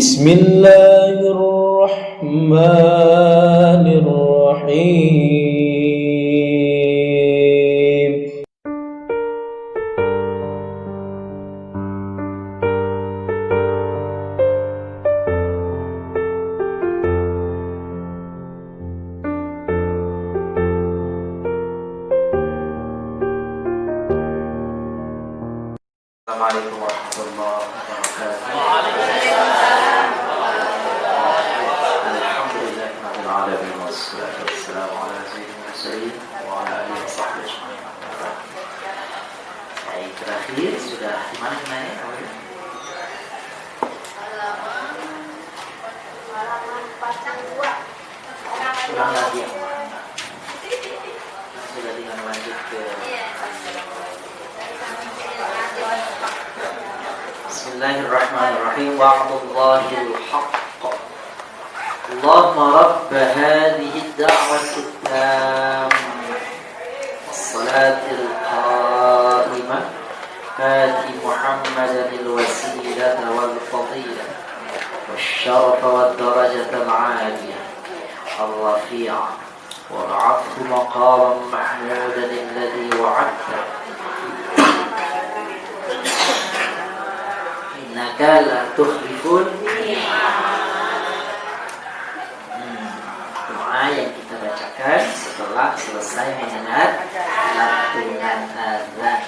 Bismillahirrahmanirrahim. Assalamualaikum warahmatullahi wabarakatuh. Alhamdulillahirabbil alamin wassalatu wassalamu ala sayyidil mursalin wa ala alihi washabbihi ajmain. Baik, terakhir sudah di mana ya? Ulang lagi ya. Sudah tinggal lanjut ke Bismillahirrahmanirrahim. Wa'budullahil haqq. Allahumma rabb hadhihi ad-da'wati at-tammah was-salatil qa'imah ati Muhammadan al-wasilata wal-fadilah wasyarafa wad-darajata al-'aliyah ar-rafi'ah wab'athhu maqaman mahmudan alladhi wa'adta innaka la tukhliful doa yang kita bacakan setelah selesai mendengar lantunan azan.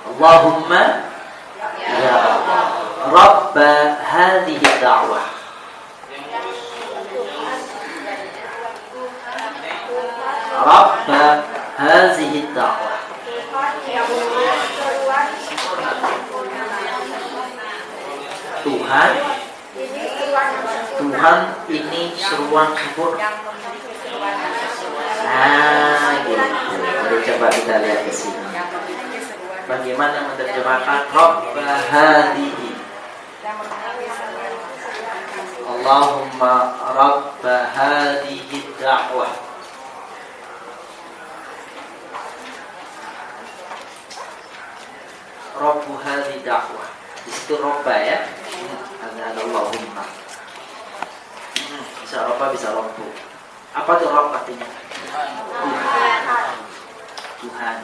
Allahumma ya Allah Rabb hadhihi da'wah Rabb hadhihi da'wah Tuhan ini seruan sempurna. Nah, gitu. Jadi coba kita lihat ke sini. Bagaimana menerjemahkan Rabb hadhihi? Allahumma Rabb hadhihi da'wah. Rabb hadhihi da'wah. Di situ Robba ya. Ada Allahumma. Bisa Robba, bisa Robbu. Apa tuh Robb artinya? Tuhan.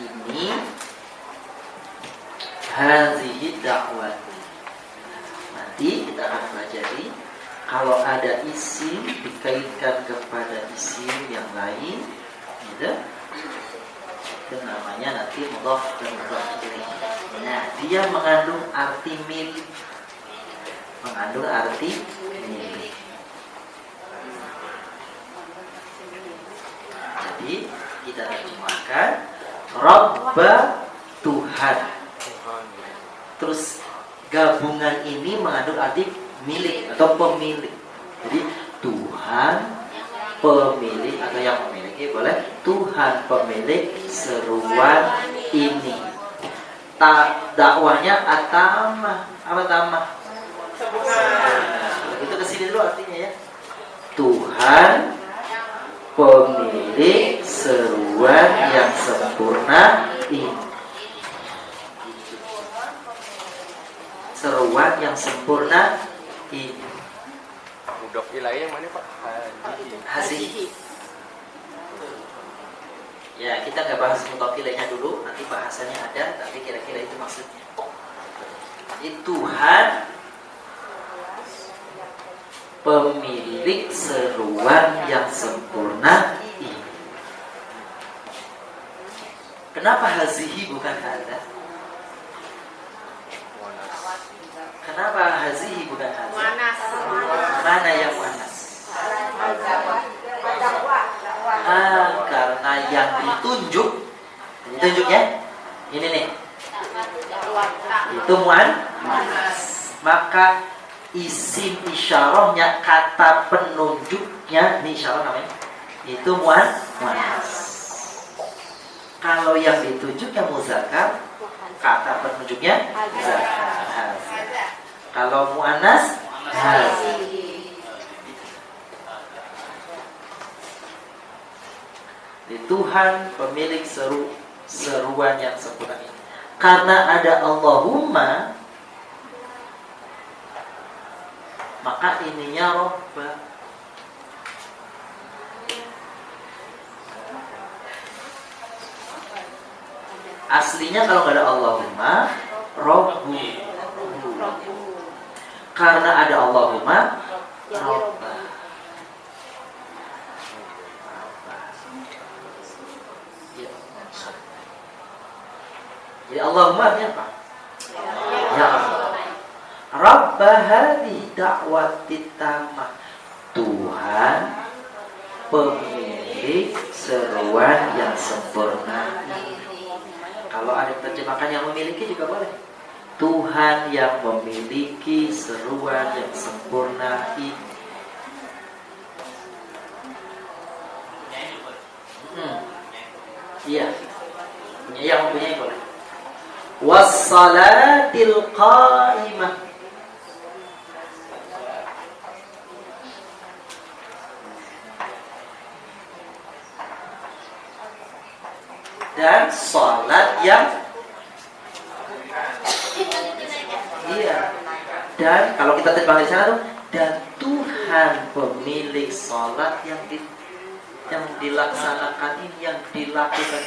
Ini hadhihi da'wah. Nanti kita akan pelajari kalau ada isim dikaitkan kepada isim yang lain, gitu. Itu namanya nanti mudhaf dan mudhaf ilaih. Nah, dia mengandung arti milik. Mengandung arti milik. Jadi kita terjemahkan Rabba Tuhan. Terus gabungan ini mengandung arti milik atau pemilik. Jadi Tuhan pemilik atau yang memiliki boleh Tuhan pemilik seruan ini. Dakwahnya atamah. Apa tamah? Itu kesini dulu artinya ya. Tuhan pemilik seruan yang sempurna ini. Seruan yang sempurna ini. Mudhaf ilaih yang mana Pak? Hazihi. Ya, kita nggak bahas mudhaf ilaihnya dulu, nanti bahasannya ada, tapi kira-kira itu maksudnya. Jadi Tuhan pemilik seruan yang sempurna ini. Kenapa hazihi bukan hadza? Kenapa hazihi bukan hadza? Mana yang muannas? Karena yang ditunjuk ya, ini nih, itu muannas. Maka isim isyarahnya, kata penunjuknya, ini isyarah namanya, itu muannas. Kalau yang ditunjuknya muzakkar, kata penunjuknya muzakkar. Kalau muannas hazi. Di Tuhan pemilik seruan yang sempurna ini. Karena ada Allahumma, maka ininya robba. Aslinya kalau nggak ada Allahumma, robbu. Karena ada Allahumma, robba. Jadi Allahumma artinya apa? Ya Allah. Rabba hadhi da'wati tamah. Tuhan pemilik seruan yang sempurna. Kalau ada terjemahkan yang memiliki juga boleh. Tuhan yang memiliki seruan yang sempurna ini. Iya. Punya yang mempunyai boleh. Wassalatil qa'imah. Dan salat yang iya. Dan kalau kita terjemah di sana tuh, dan Tuhan pemilik salat yang dilaksanakan ini, yang dilakukan.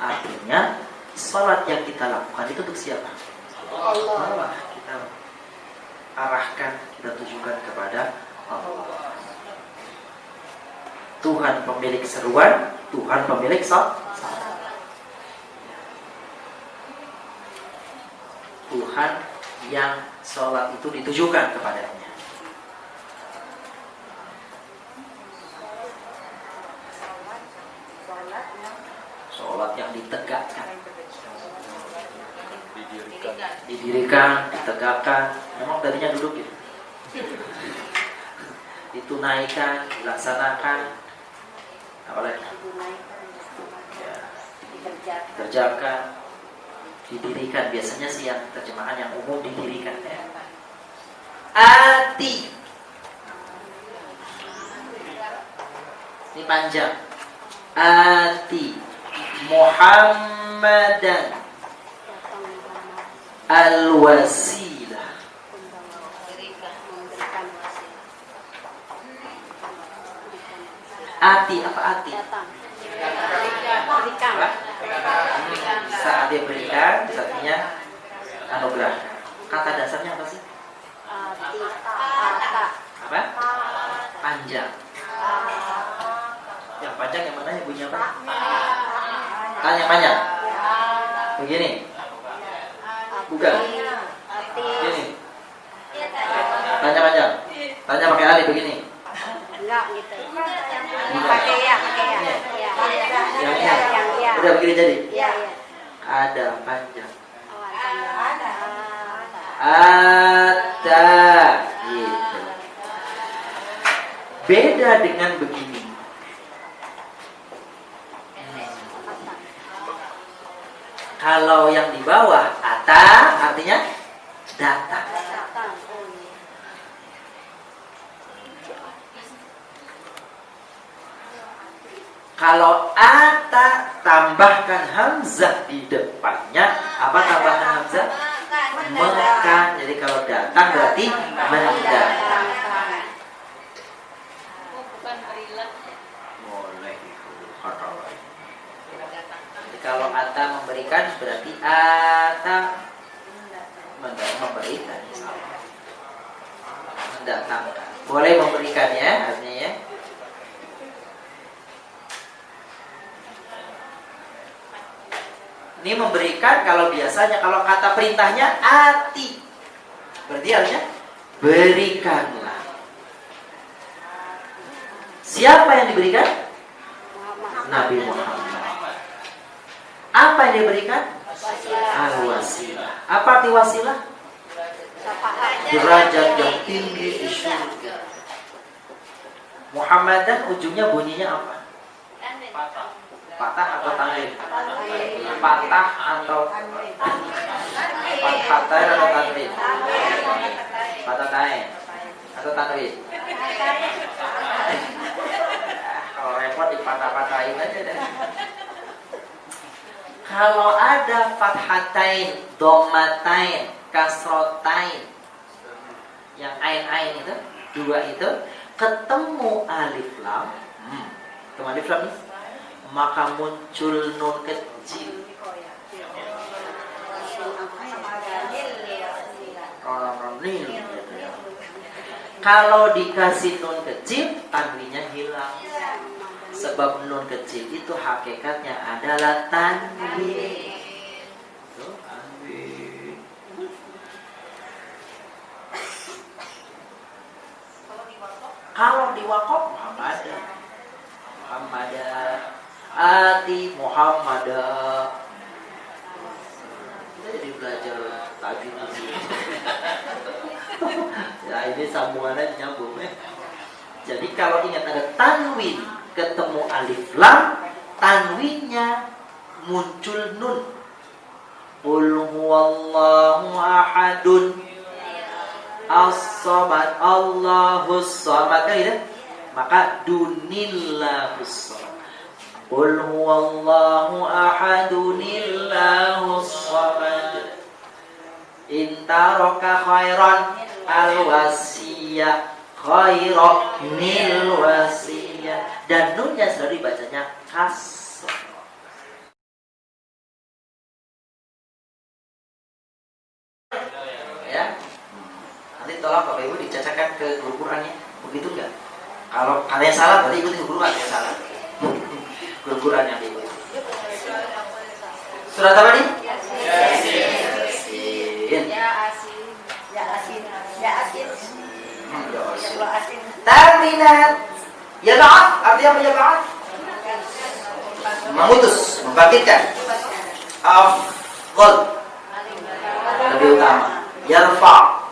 Artinya salat yang kita lakukan itu untuk siapa? Allah. Kita arahkan, kita tujukan kepada Allah. Tuhan pemilik seruan, Tuhan pemilik salat. Tuhan yang salat itu ditujukan kepadanya. Salat yang ditegakkan. Didirikan, ditegakkan. Memang tadinya duduk gitu. Ditunaikan, dilaksanakan. Apalagi? Ya, dikerjakan, didirikan. Biasanya sih yang terjemahan yang umum didirikan ya. Ati. Ini panjang. Ati Muhammadan al-wasilah. Ati, apa ati? Berikan. Saat dia berikan, artinya anugerah. Kata dasarnya apa sih? Apa? Panjang. Yang panjang yang mana? Yang bunyi apa? Tanya panjang. Begini. Bukan. Begini. Tanya panjang. Tanya pakai alif begini. Enggak gitu. Pakai ya. Yang Udah begini jadi. Iya. Ada panjang. Ada. Ata gitu. Beda dengan begini. Kalau yang di bawah ata artinya datang. Kalau ata tambahkan hamzah di depannya, apa tambahan hamzah? Mekan. Jadi kalau datang berarti mendatang. Boleh itu kata lain. Jadi kalau ata memberikan berarti ata memberikan. Mendatangkan. Boleh memberikan ya artinya ya. Ini memberikan kalau biasanya kalau kata perintahnya ati. Berarti artinya berikanlah. Siapa yang diberikan? Nabi Muhammad. Apa yang diberikan? Al-wasilah. Apa arti wasilah? Derajat yang tinggi di surga. Muhammadan ujungnya bunyinya apa? Patah atau tanwin? Patah atau patah atau tanwin? Patah tain atau tanwin? Kalau repot dipatah-patahin aja deh. Kalau ada fathatain, dhammatain, kasrotain, yang ain-ain itu dua itu ketemu alif lam, ketemu alif lam nih, maka muncul nun kecil. Kalau dikasih nun kecil, tanwinnya hilang. Sebab nun kecil itu hakikatnya adalah tanwin. Kalau di wakaf Muhammadah, ati Muhammadah. Kita jadi belajar tajwid di sini. Ya ini sambungannya nyambung ya. Jadi kalau ingat ada tanwin ketemu alif lam, tanwinnya muncul nun. Qul huwallahu ahadun as-samad Allahus samad kan gitu? Maka dunillahus samad. Qul huwallahu ahadunillahus samad. Intaraka khairan al-wasiyah khairan nil wasiyah. Dan nunnya selalu dibacanya kasr. Ya. Nanti tolong Bapak Ibu dicacakan ke guru Qurannya. Begitu enggak? Kalau kalian salah berarti ikuti guru Quran yang salah. Guru Quran yang diikuti. Surat apa nih? Terminat. Yab'at, artinya apa yab'at? Memutus, membangkitkan. Afdal, lebih utama. Yarfa,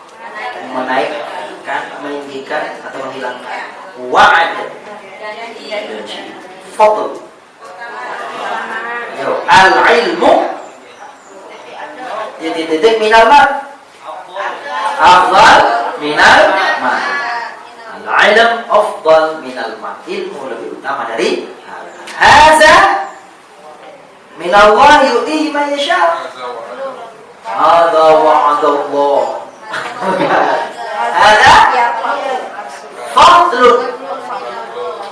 menaikkan, meninggikan atau menghilangkan. Wa'ad, fadl. Al-ilmu, titik minal ma. Afdal minal ma. Al-ilm afdal minal ma. Ilmu lebih utama dari hadza minallah yu'tihi man yasha. Hadza wa'adallah. Hadza fadlun.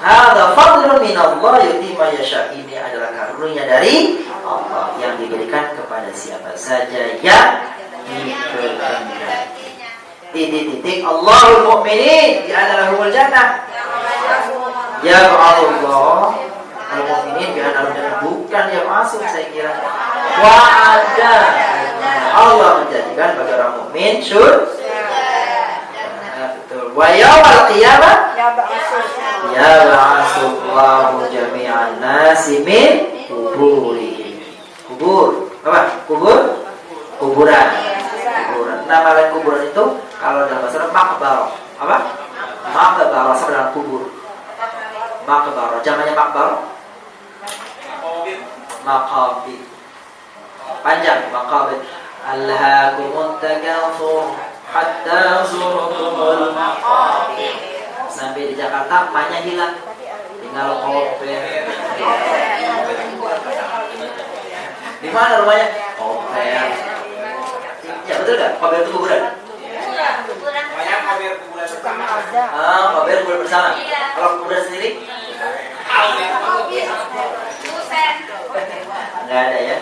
Hadza fadlun minallah yu'tihi man yasha. Ini adalah karunia dari Allah yang diberikan kepada siapa saja yang dikehendaki. Titik Allahul mu'minin bi'annahumul jannah. Ya Allah, al-mu'minin bi'annahumul jannah. Bukan yang masuk saya kira. Wa'ada, Allah menjadikan bagi orang mukmin betul. Wa yaumal qiyamah yab'atsullahu jami'an nasi min kuburihim. Kubur, apa? Kuburan. Nama lain kuburan itu kalau dalam bahasa Arab makbarah. Apa? Makbarah sama dengan kubur. Makbarah, jamannya makbarah. Maqabir. Panjang maqabir. Alhaakumut takatsur hatta zurtumul maqabir. Sampai di Jakarta maknya hilang. Tinggal Koper. Di mana rumahnya? Koper. Ya betul kan? Koper itu kuburan. Banyak koper kuburan bersama. Koper kuburan bersama. Kalau kuburan sendiri? Enggak ada ya.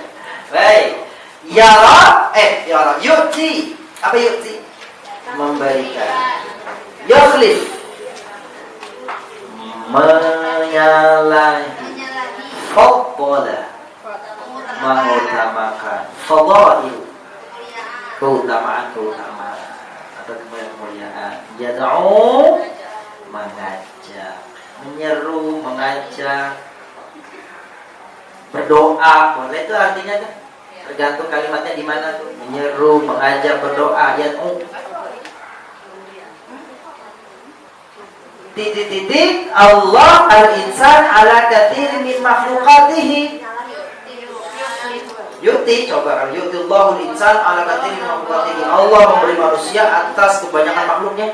Baik. Yara, yu'ti. Apa yu'ti? Memberikan. Yukhlif. Menyalahi. Faddala. Mengutamakan. Fadail. Keutamaan atau kemuliaan. Yad'u, mengajak, menyeru, mengajak, berdoa. Boleh itu artinya kan? Tergantung kalimatnya di mana tuh. Menyeru, mengajak, berdoa. Yad'u. Titik Allah al-insan ala katsir min makhluqatihi. Yu'ti, coba kalau yu'ti Allahul insan ala katsir min makhluqatihi. Allah memberi manusia atas kebanyakan makhluknya.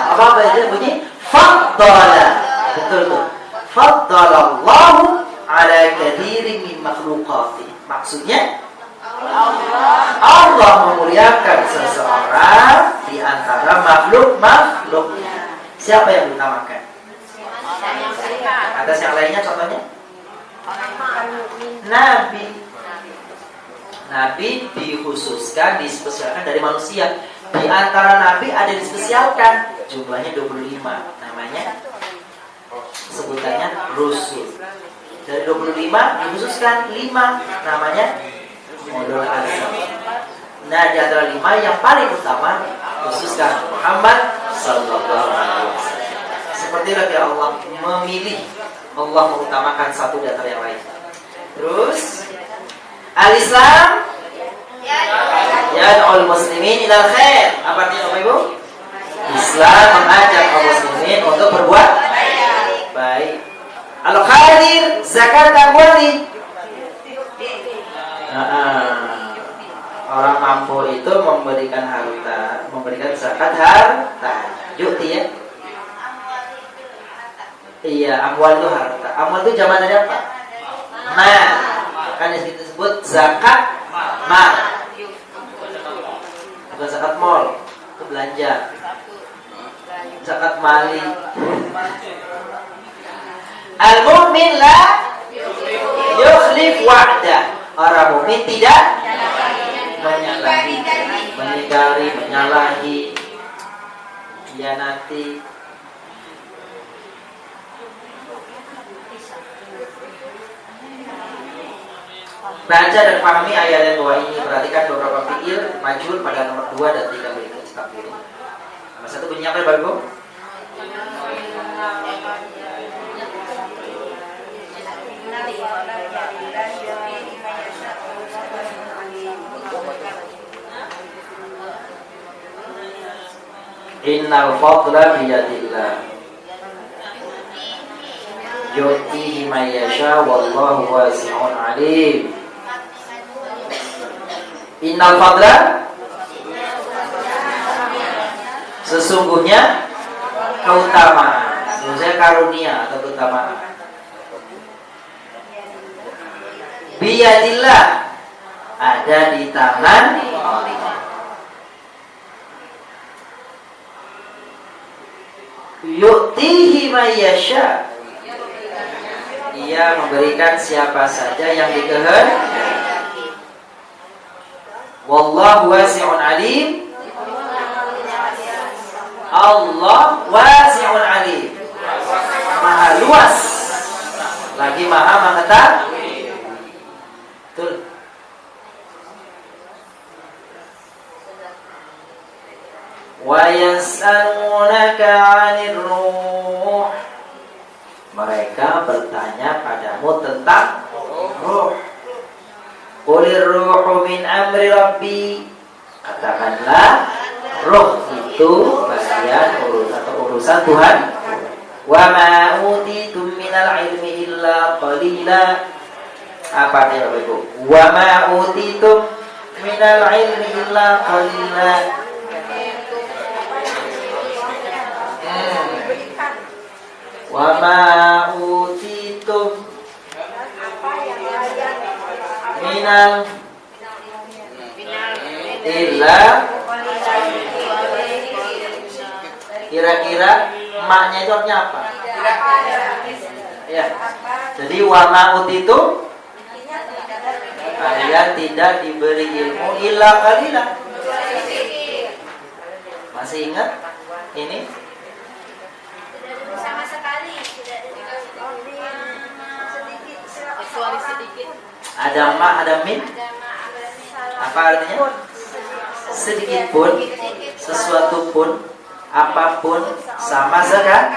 Apa itu bunyi? Faddala. Betul tuh. Faddala Allahu ala katsir min makhluqatihi. Maksudnya Allah memuliakan seseorang di antara makhluk-makhluknya. Siapa yang diutamakan? Atas yang lainnya contohnya? Nabi. Nabi dikhususkan, dispesialkan dari manusia. Di antara nabi ada dispesialkan, jumlahnya 25. Namanya sebutannya Rasul. Dari 25 dikhususkan 5, namanya Ulul Azam. Nah, di antara 5 yang paling utama khususkan Muhammad sallallahu alaihi wasallam. Seperti lagi Allah memilih, Allah mengutamakan satu di antara yang lain. Terus Al-Islam yad'ul muslimin ilal khair. Apa artinya Bapak Ibu? Islam mengajak kaum muslimin untuk berbuat baik. Al-Qadir zakat amwali. Orang mampu itu memberikan harta, memberikan zakat harta. Yuti ya. Iya, amwal itu harta. Amwal itu zaman dari apa? Mal. Kan disebut zakat mal. Bukan zakat mall, itu belanja. Zakat mali. Al-mu'min la yukhlif wa'dah. Orang mukmin tidak menyalahi, mengingkari, menyalahi, khianati. Baca dan pahami ayat dan doa ini. Perhatikan beberapa fiil majhul pada nomor 2 dan 3 berikut kitab ini. Nomor 1 bunyi apa ya Bapak Ibu? Innal fadla biyadillah yu'tihi man yasha wallahu wasi'un alim. Innal fadla, sesungguhnya keutamaan, sesungguhnya karunia atau keutamaan. Biyadillah, ada di tangan Allah. Yu'tihi man yasha, ia memberikan siapa saja yang dikehendaki. Wallahu wasi'un alim, Allah wasi'un alim, maha luas lagi maha mengetahui. Betul. Wa yas'alunaka 'anir ruh, mereka bertanya padamu tentang ruh. Qulir ruhu min amri rabbi, katakanlah ruh itu bagian urusan Tuhan. Wa ma utitum minal ilmi illa qalila. Apa artinya Bapak Ibu? Wa ma utitum minal ilmi illa qalila. Wa ma utitum minal illa, kira-kira maknya itu artinya apa? Ya. Jadi wa ma utitum, kalian tidak diberi ilmu illa qalila. Masih ingat ini? Sama sekali tidak kecuali sedikit. Ada ma, ada min. Apa artinya? Sedikit pun, sesuatu pun, apapun, sama sekali.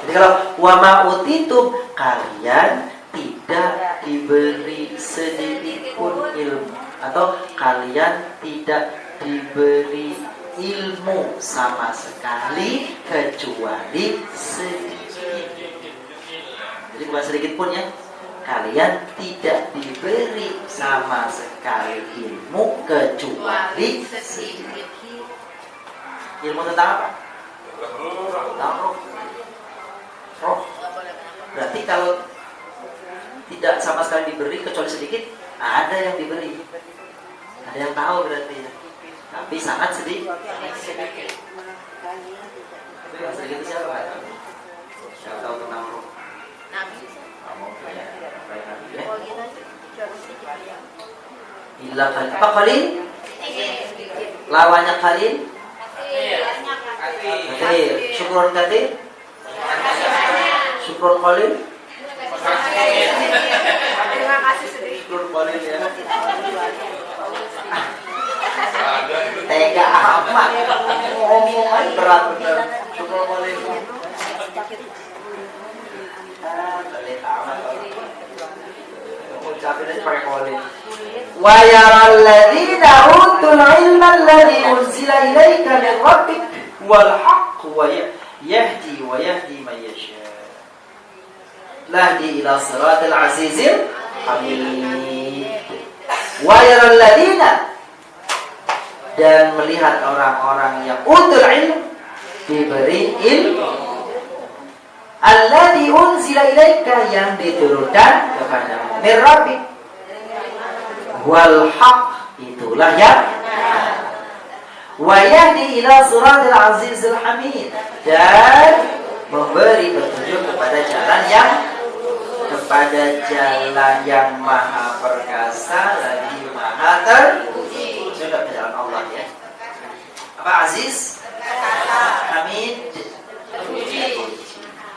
Jadi kalau wa ma utitum, kalian tidak diberi sedikit pun ilmu, atau kalian tidak diberi ilmu sama sekali kecuali sedikit. Jadi bukan sedikit pun ya. Kalian tidak diberi sama sekali ilmu kecuali sedikit. Ilmu tentang apa? Tentang roh. Roh. Berarti kalau tidak sama sekali diberi kecuali sedikit, ada yang diberi. Ada yang tahu berarti ya. Tapi sangat sedikit. Yang sedikit itu siapa Pak? Siapa tahu tentang roh? Nabi. Kamu ya. Baik Nabi ya. Illa qalil. Apa qalil? Lawannya qalil? Kathir. Syukrun kathir? Syukrun qalil? Terima kasih sedikit. Syukrun qalil ya. Tega amat. Omongan berat bener. Syukrun qalil. Pelit amat. Ucapin aja pakai qalil. Wa yaral ladzina utul ilma alladzi unzila ilaika min rabbik wal haqq wa yahdi man yasha. Lahdi ila siratal azizil hamid. Wa yaral ladzina, dan melihat orang-orang yang utul ilm, diberi ilmu, alladzi unzila ilaika, yang diturunkan kepadamu, min rabbik, wal haq, itulah yang wa yahdi ila siratal azizil hamid, dan memberi petunjuk kepada jalan yang maha perkasa lagi maha terpuji. Sudah ke jalan Allah ya. Apa aziz? Hamid, terpuji.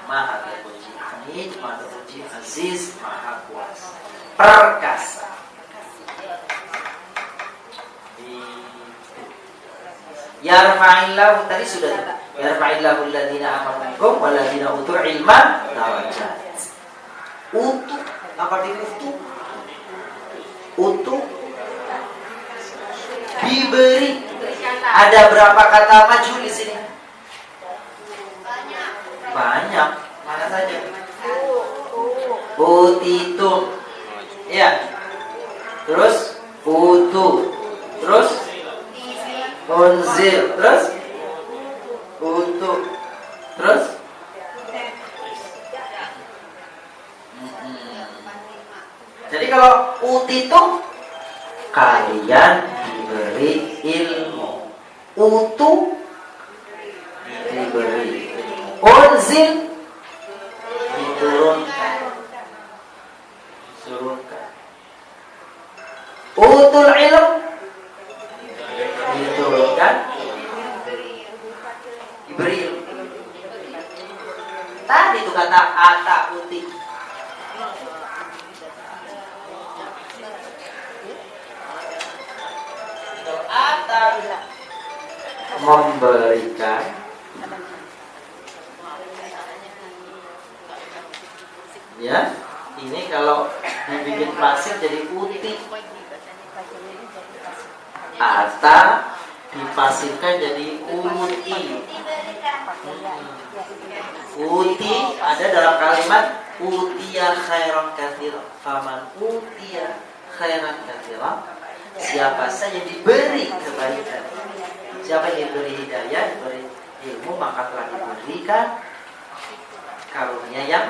Maha terpuji. Hamid, maha terpuji. Aziz, maha kuasa. Perkasa. Yarfa'illahu, tadi sudah. Yarfa'illahu alladhina amanu minkum walladhina utul ilma darajat. Utuh, apa arti utuh? Utuh diberi. Ada berapa kata maju di sini? Banyak. Mana saja? Utitum. Ya. Terus utuh. Terus unzil. Terus utuh. Terus jadi kalau utitum, kalian diberi ilmu. Utuh, diberi ilmu. Unzil, diturunkan. Utul ilm, diturunkan. Diberi ilmu. Tadi itu kata ata uti. Memberikan, ya, ini kalau dibikin pasir jadi putih, atau dipasirkan jadi uti. Uti ada dalam kalimat utiya khairan katsira. Faman utiya khairan katsira, siapa saja diberi kebaikan, siapa yang diberi hidayah, diberi ilmu, maka telah diberikan karunia yang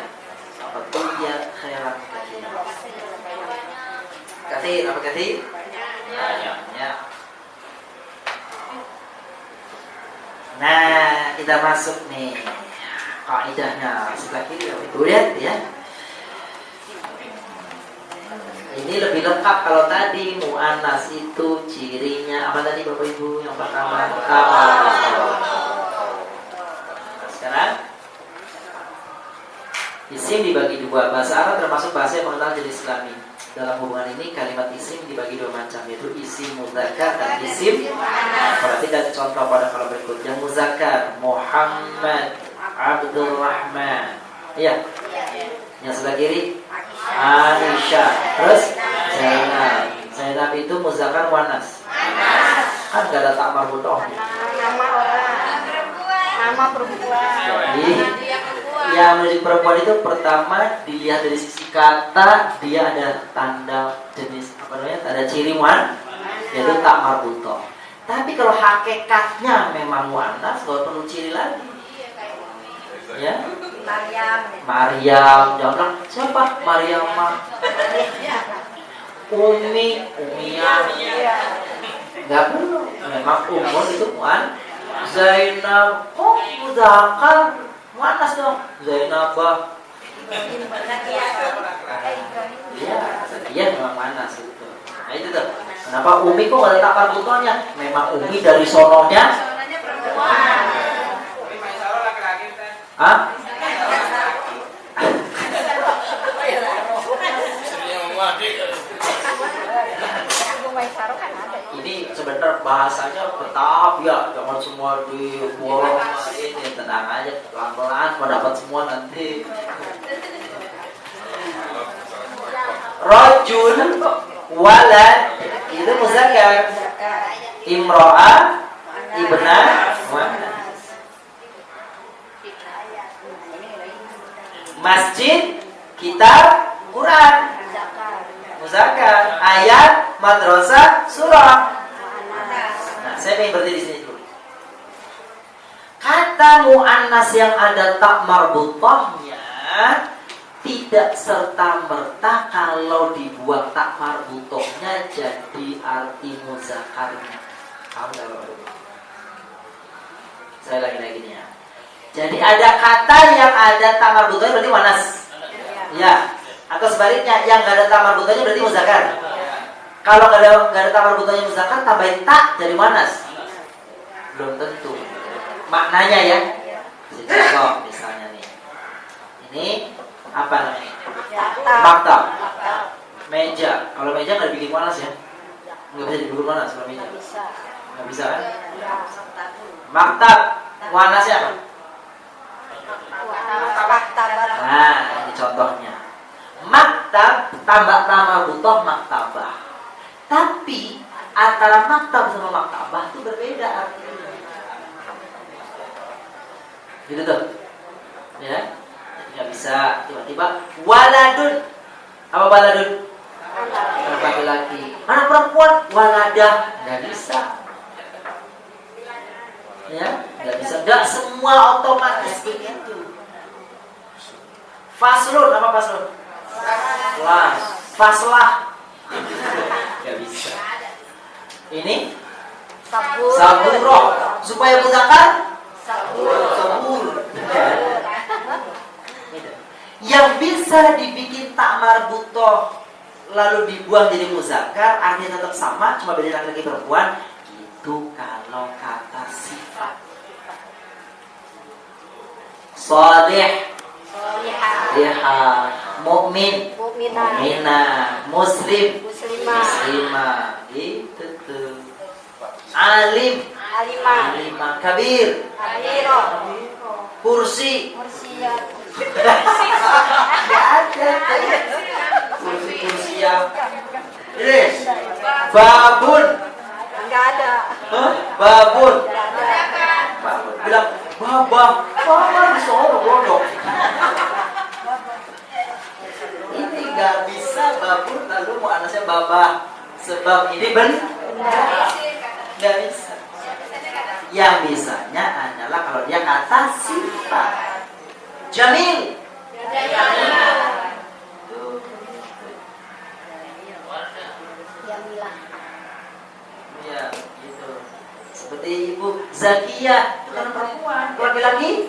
utiya khairan katsira. Katsir, apa katsir? Banyaknya. Nah, kita masuk nih kaidahnya sebelah kiri. Itu lihat ya. Ini lebih lengkap. Kalau tadi mu'annas itu cirinya apa tadi Bapak Ibu? Yang pertama sekarang isim dibagi dua. Bahasa Arab termasuk bahasa yang mengenal jenis kelamin. Dalam hubungan ini kalimat isim dibagi dua macam, yaitu isim muzakkar dan isim. Perhatikan contoh pada kalau berikut. Yang muzakkar Muhammad, Abdurrahman. Iya. Yang sebelah kiri Aisyah. Terus Zainab. Zainab itu muzakkar muannas. Kan gak ada tak marbutoh. Nama orang. Nama perempuan. Jadi yang menunjuk perempuan itu pertama dilihat dari sisi kata, dia ada tanda jenis apa namanya, tanda ciri yaitu tak marbutoh. Tapi kalau hakikatnya memang muannas, gak perlu ciri lagi. Ya, Maryam, jangan bilang siapa Maryam, Umiyah, Nggak perlu. Memang umur itu Muan. Zainab, kok mudzakkar? Muannas dong. Zainabah. Iya, Zakia memang muannas itu. Nah itu tuh. Kenapa Umi kok ada tak marbutohnya? Memang Umi dari sononya. Hah? Ini sebentar bahasanya tetap ya, jangan semua diborong ini, tenang aja, pelan-pelan mendapat semua nanti. Rajul, walad, itu muzakkar. Imro'ah, ibna, muannas. Masjid, kitab, Quran, muzakkar. Ayat, madrasah, surah. Nah, saya ingin berhenti di sini dulu. Kata muannas yang ada tak marbutohnya tidak serta merta kalau dibuang tak marbutohnya jadi arti muzakkarnya. Paham nggak Bapak? Saya lagi nih ya. Jadi ada kata yang ada tak marbutohnya berarti muannas. Ya. Atau sebaliknya yang nggak ada tak marbutohnya berarti muzakkar. Kalau nggak ada tak marbutohnya muzakkar tambahin tak jadi muannas. Belum tentu. Maknanya ya. Contoh misalnya nih. Ini apa namanya? Maktab. Meja. Kalau meja nggak dibikin muannas ya? Nggak bisa dibikin muannas kalau meja. Nggak bisa kan? Maktab. Muannasnya apa? Nah, ini contohnya. Maktab tambah nama butoh maktabah. Tapi antara maktab sama maktabah itu berbeda artinya. Gitu tuh. Ya. Nggak bisa tiba-tiba waladun. Apa waladun? Anak laki-laki. Anak perempuan waladah. Nggak bisa. Ya, nggak bisa. Nggak semua otomatis begitu. Faslun, apa faslun? Kelas. Faslah. Nggak bisa. Ini saburoh. Supaya muzakkar sabur. Yang bisa dibikin tak marbutoh lalu dibuang jadi muzakkar artinya tetap sama, cuma beda laki-laki perempuan. Itu kalau kata sifat. Shalih, mukmin, mukminah, muslim, muslimah. Itu tuh. Alim, alimah, kabir, kursi. Nggak ada. Kursi yang ini babun. Enggak ada. Babun. Bilang babah. Babah disuruh bodoh. Ini nggak bisa babun lalu mau anaknya babah. Sebab ini nggak bisa. Yang bisanya adalah kalau dia kata sifat. Jamil. Ya, gitu. Seperti Ibu Zakia, itu kan perempuan, laki-laki.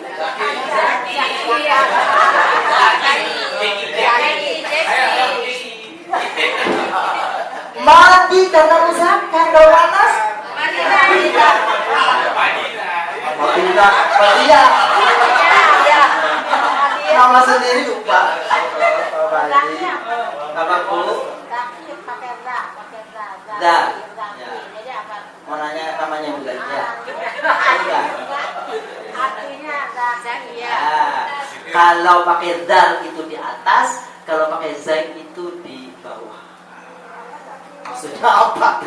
Mati karena muzakkar, kalau panas. Madinah. Nama sendiri lupa. Nama dulu. Dah. Mau nanya namanya bukan ya? Enggak. Kalau pakai dal itu di atas, kalau pakai zain itu di bawah. Maksudnya apa?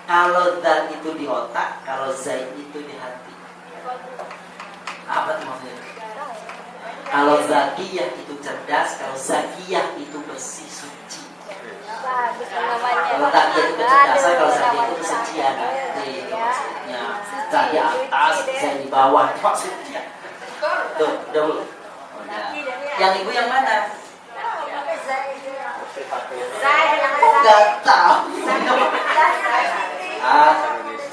Kalau dal itu di otak, kalau zain itu di hati. Apa tuh maksudnya? Kalau zakiyah itu cerdas, kalau zakiyah itu bersih suci. Kalau zakiyah itu kecerdasan, kalau zakiyah itu kesucian. Itu maksudnya. Zakiyah atas, zain di bawah. Maksudnya. Tuh, udah bu. Yang ibu yang mana? Kok nggak tahu?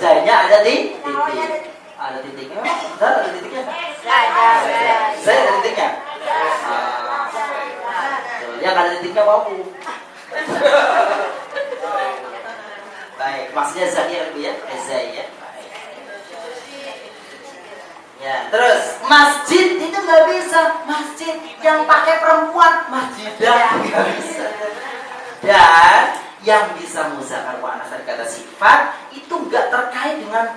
Zainya ada di titik. Ada titiknya. Benar ada titiknya. Zai ada titiknya. Yang ada titiknya bau. Baik, maksudnya Zahir ya, Zai ya. Ya, terus masjid itu nggak bisa, masjid yang pakai perempuan, masjidah nggak bisa. Dan yang bisa muzakkar muannats dari kata sifat itu nggak terkait dengan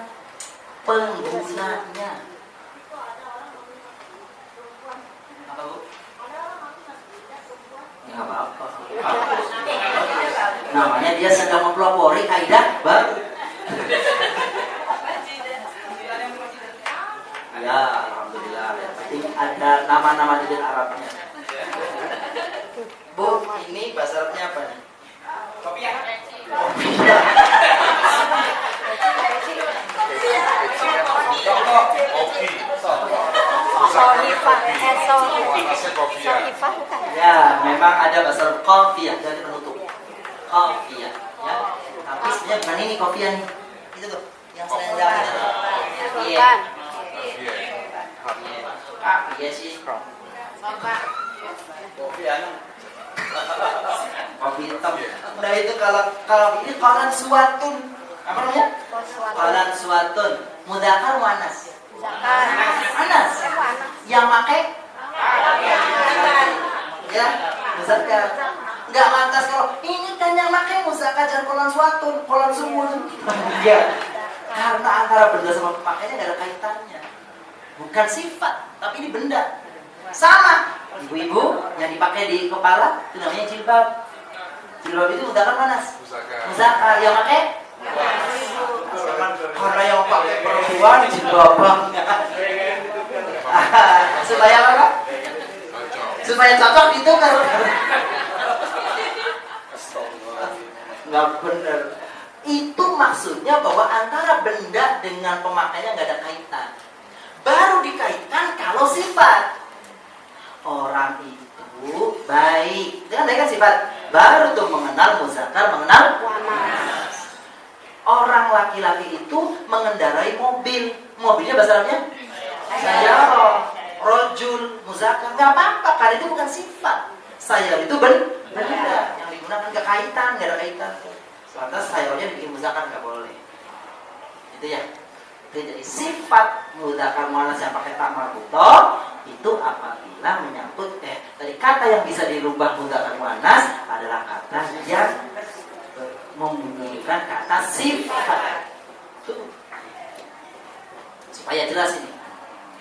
penggunanya. Apa bu? Ya apa-apa. Namanya dia sedang mempelopori kaidah baru. Ya, alhamdulillah. Yang penting ada nama-nama di Arabnya. Bu, ini bahasa Arabnya apa nih? Kopiah. Ya, memang ada bahasa Arab kopiah dari penutup. Kopiah, ya. Tapi sebenarnya bukan ini kopiah nih. Itu tuh, yang selendang. Iya. Iya sih. Kopi hitam. Nah itu kalau ini qalan suwatun. Apa namanya? Qalan suwatun. Mudzakkar muannats. Anas. Yang pakai ya, muzakkar. Enggak lantas kalau ini kan yang pakai muzakkar dan qalan suwatun, qalan sumun. Iya. Karena antara benda sama pemakainya enggak ada kaitannya. Bukan sifat, tapi ini benda. Sama. Ibu-ibu yang dipakai di kepala itu namanya jilbab. Jilbab itu mudzakkar muannats. Muzakkar yang pakai karena yang pakai perempuan jilbabnya. Supaya apa? Supaya cocok itu kan. Nggak benar. Itu maksudnya bahwa antara benda dengan pemakainya nggak ada kaitan. Baru dikaitkan kalau sifat. Orang itu baik. Itu kan sifat. Baru tuh mengenal muzakkar, mengenal muannats. Orang laki-laki itu mengendarai mobil. Mobilnya bahasa Arabnya sayyarah, rajul, muzakkar. Enggak apa-apa, karena itu bukan sifat. Sayyarah itu benda yang digunakan enggak kaitan, enggak ada kaitan. Lantas sayyarahnya bikin muzakkar enggak boleh. Itu ya. Jadi sifat mudzakkar muannats yang pakai ta marbuthah itu apabila menyangkut dari kata yang bisa dirubah mudzakkar muannats adalah kata yang membutuhkan kata sifat. Supaya jelas ini.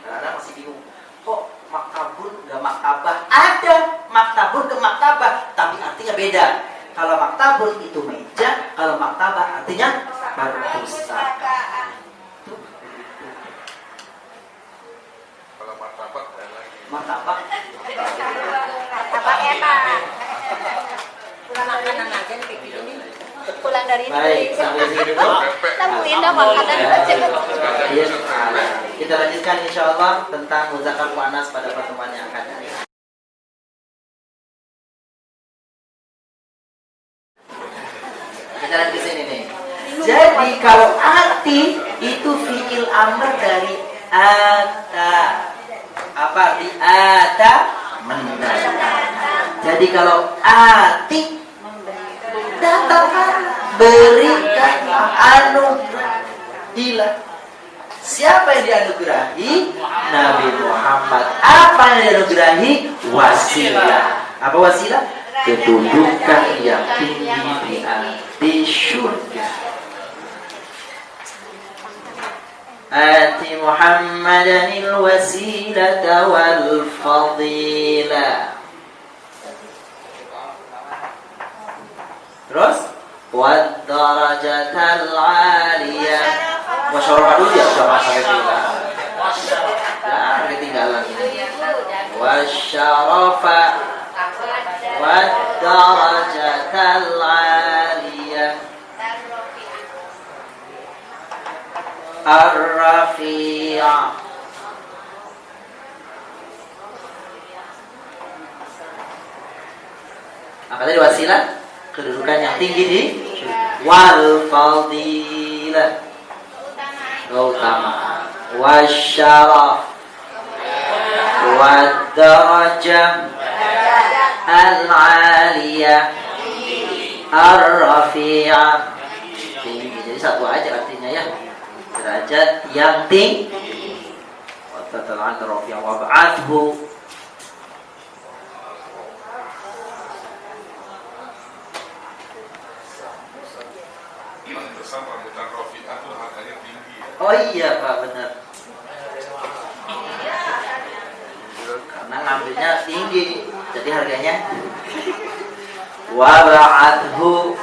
Karena masih bingung. Kok maktabun enggak maktabah? Ada maktabun ke maktabah, tapi artinya beda. Kalau maktabun itu meja, kalau maktabah artinya perpustakaan. Martabak. Martabak enak. Pulang makanan aja nih kayak gini. Pulang dari Baik, sampai sini dulu. Temuin dah makanan aja. Iya, kita lanjutkan insyaallah tentang muzakkar muannats pada pertemuan yang akan datang. Kita lanjut ke sini nih. Jadi kalau ati itu fiil amr dari ata. Apa di ata mendatang. Jadi kalau ati datangkan, berikan anugerah. Siapa yang dianugerahi? Nabi Muhammad. Apa yang dianugerahi? Wasilah. Apa wasilah? Kedudukan yang tinggi di surga. Ati Muhammadanil wasilata wal fadilah. Terus wad darajatal aliyah. Wasyarafa dulu ya, sudah sampai kita. Jangan ketinggalan. Wasyarafa wad darajatal aliyah. Ar-Rafi'ah. Apa tadi wasilah? Kedudukan yang tinggi di wal fadilah. keutamaan, wasyaraf, wadarajah, al-aliyah, ar-rafi'ah. Tinggi, jadi satu aja artinya ya, derajat yang tinggi. Wa ta'ala ar-rafi'ah wa ba'athu. Pantesan rambutan Rofi'ah tuh harganya tinggi ya. Oh iya Pak, benar. Karena ngambilnya tinggi, jadi harganya. Wa ba'athu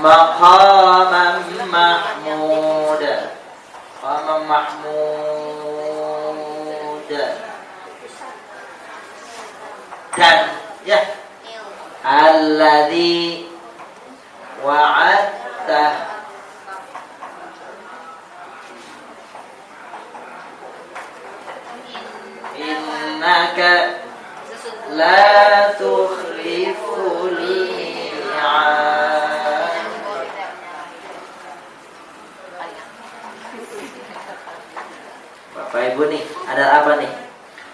maqaman mahmuda. Maqaman mahmuda. Dan ya, alladzi wa'adta innaka la tukhliful mi'ad. Bapak Ibu nih, ada apa nih?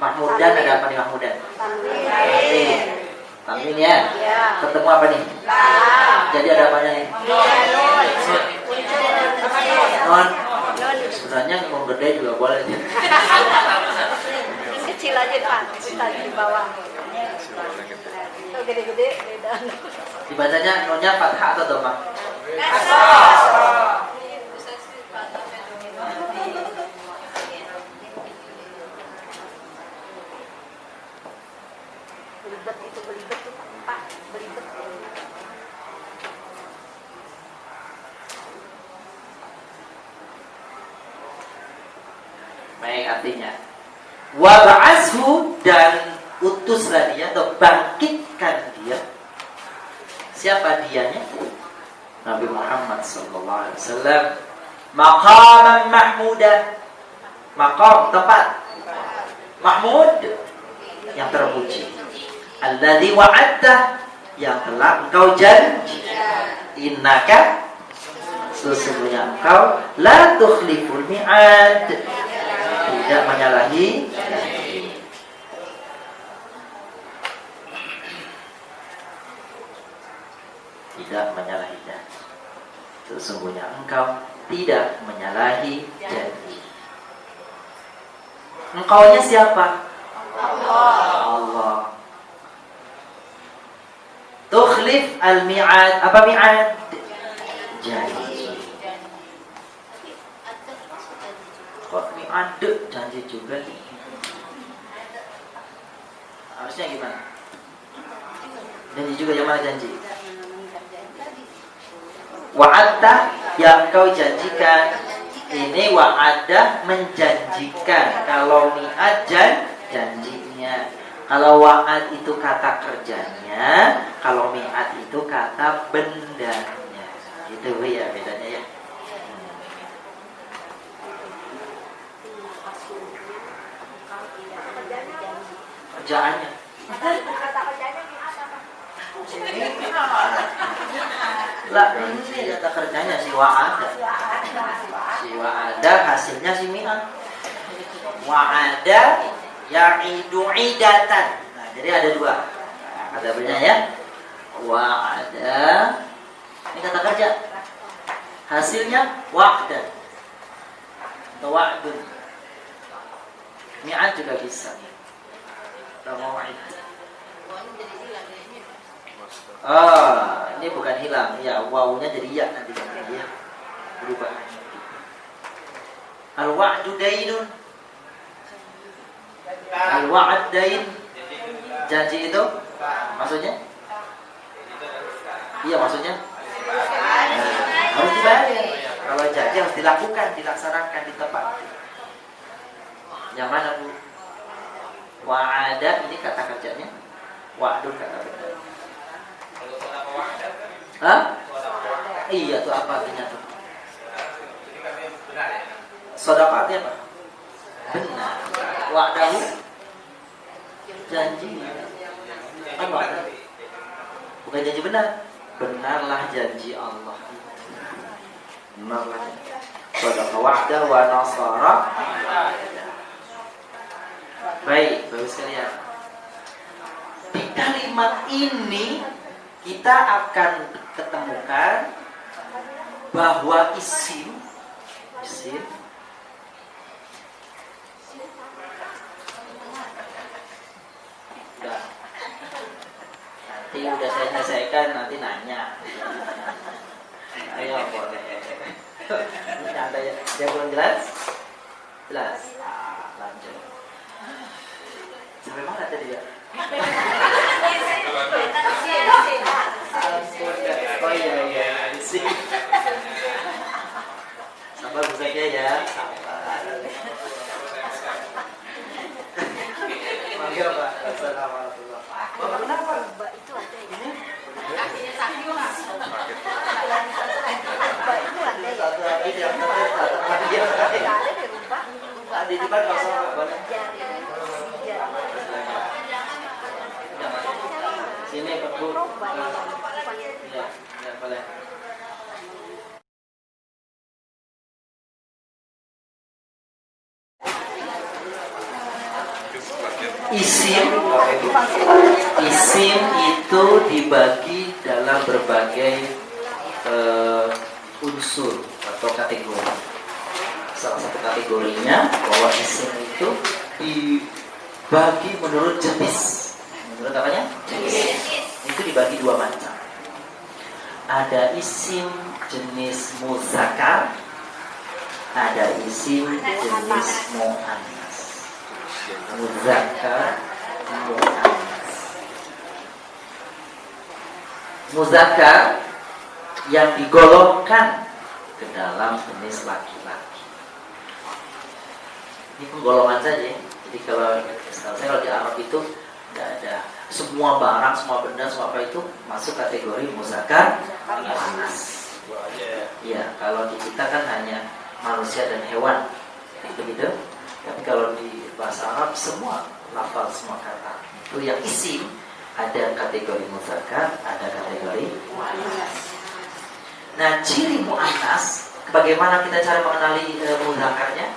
Mahmudan, ada apa nih Mahmudan? Tanwin ya. Ketemu apa nih? Jadi ada apanya nih? Non. Sebenarnya mau gede juga boleh. Kecil aja Pak, kita di bawah. Gede-gede beda. Dibacanya nonnya fathah atau dhamma? Belibet itu belibet tuh Pak, belibet. Baik, artinya wa ba'ashu, dan utuslah dia atau bangkitkan dia. Siapa dianya? Nabi Muhammad sallallahu alaihi wasallam. Maqaman mahmuda. Maqam, tempat. Mahmud, yang terpuji. Alladzi wa'adta, yang telah engkau janji. Innaka, sesungguhnya engkau la tukhliful mi'ad, tidak menyalahi janji. Tidak menyalahi janji. Sesungguhnya engkau tidak menyalahi janji. Engkaunya siapa? Allah. Tukhlif al-mi'ad. Apa mi'ad? Janji. Kok mi'ad janji juga? Harusnya gimana? Janji juga, yang mana janji? Wa'adta, yang kau janjikan. Ini wa'adah, menjanjikan. Kalau mi'ad janjinya. Kalau wa'ad itu kata kerjanya, kalau mi'ad itu kata bendanya. Gitu ya bedanya ya. Kerjaannya. Lah ini kata kerjanya si wa'ada. Si wa'ada hasilnya si mi'ad. Wa'ada ya'idu idatan. Nah, jadi ada dua. Nah, kata kerjanya ya. Wa'ada. Ini kata kerja. Hasilnya wa'dan. Atau wa'dun. Mi'ad juga bisa. Atau mawa'id. Ini bukan hilang. Ya, wawunya jadi ya nanti ya. Berubah. Al-wa'du dainun. Al-wa'ad dain. Janji itu maksudnya? Iya, maksudnya harus dibayar. Kalau janji harus dilakukan, dilaksanakan, ditepati. Yang mana Bu? Wa'ada ini kata kerjanya. Wa'dun kata kerjanya. Hah? Iya tuh, apa artinya tuh? Sedekah artinya apa? Benar. Wa'dahu, janji. Kan wa'dah. Bukan janji benar. Benarlah janji Allah. Benarlah. sadaqa wa'da wa nasara. Baik, Bapak sekalian. Di kalimat ini kita akan ketemukan bahwa isim nanti udah saya selesaikan, nanti nanya. Ayo boleh. Santai ya. Dia belum jelas? Jelas. Lanjut. Sampai mana tadi ya? Oh iya. Sih. Sabar Bu Zakia ya. Sabar. Manggil Pak. Assalamualaikum. Bapak kenapa? Itu ada Ini? kakinya sakit Mas. Ini satu lagi yang datang lagi yang lain. Di depan kosong boleh. Sini Pak Bu. Iya, boleh. Isim itu dibagi dalam berbagai unsur atau kategori. Salah satu kategorinya bahwa isim itu dibagi menurut jenis. Menurut apanya? Jenis. Itu dibagi dua macam. Ada isim jenis muzakkar, ada isim jenis muannas. Muzakkar, muannas. Muzakkar yang digolongkan ke dalam jenis laki-laki. Ini penggolongan saja. Jadi kalau di Arab itu tidak ada semua barang, semua benda, semua apa itu masuk kategori muzakkar, muannas. Iya, kalau di kita kan hanya manusia dan hewan, begitu. Tapi kalau di bahasa Arab semua lafal, semua kata itu yang isim ada kategori muzakkar, ada kategori muannas. Nah, ciri muannas, bagaimana kita cara mengenali muzakkarnya?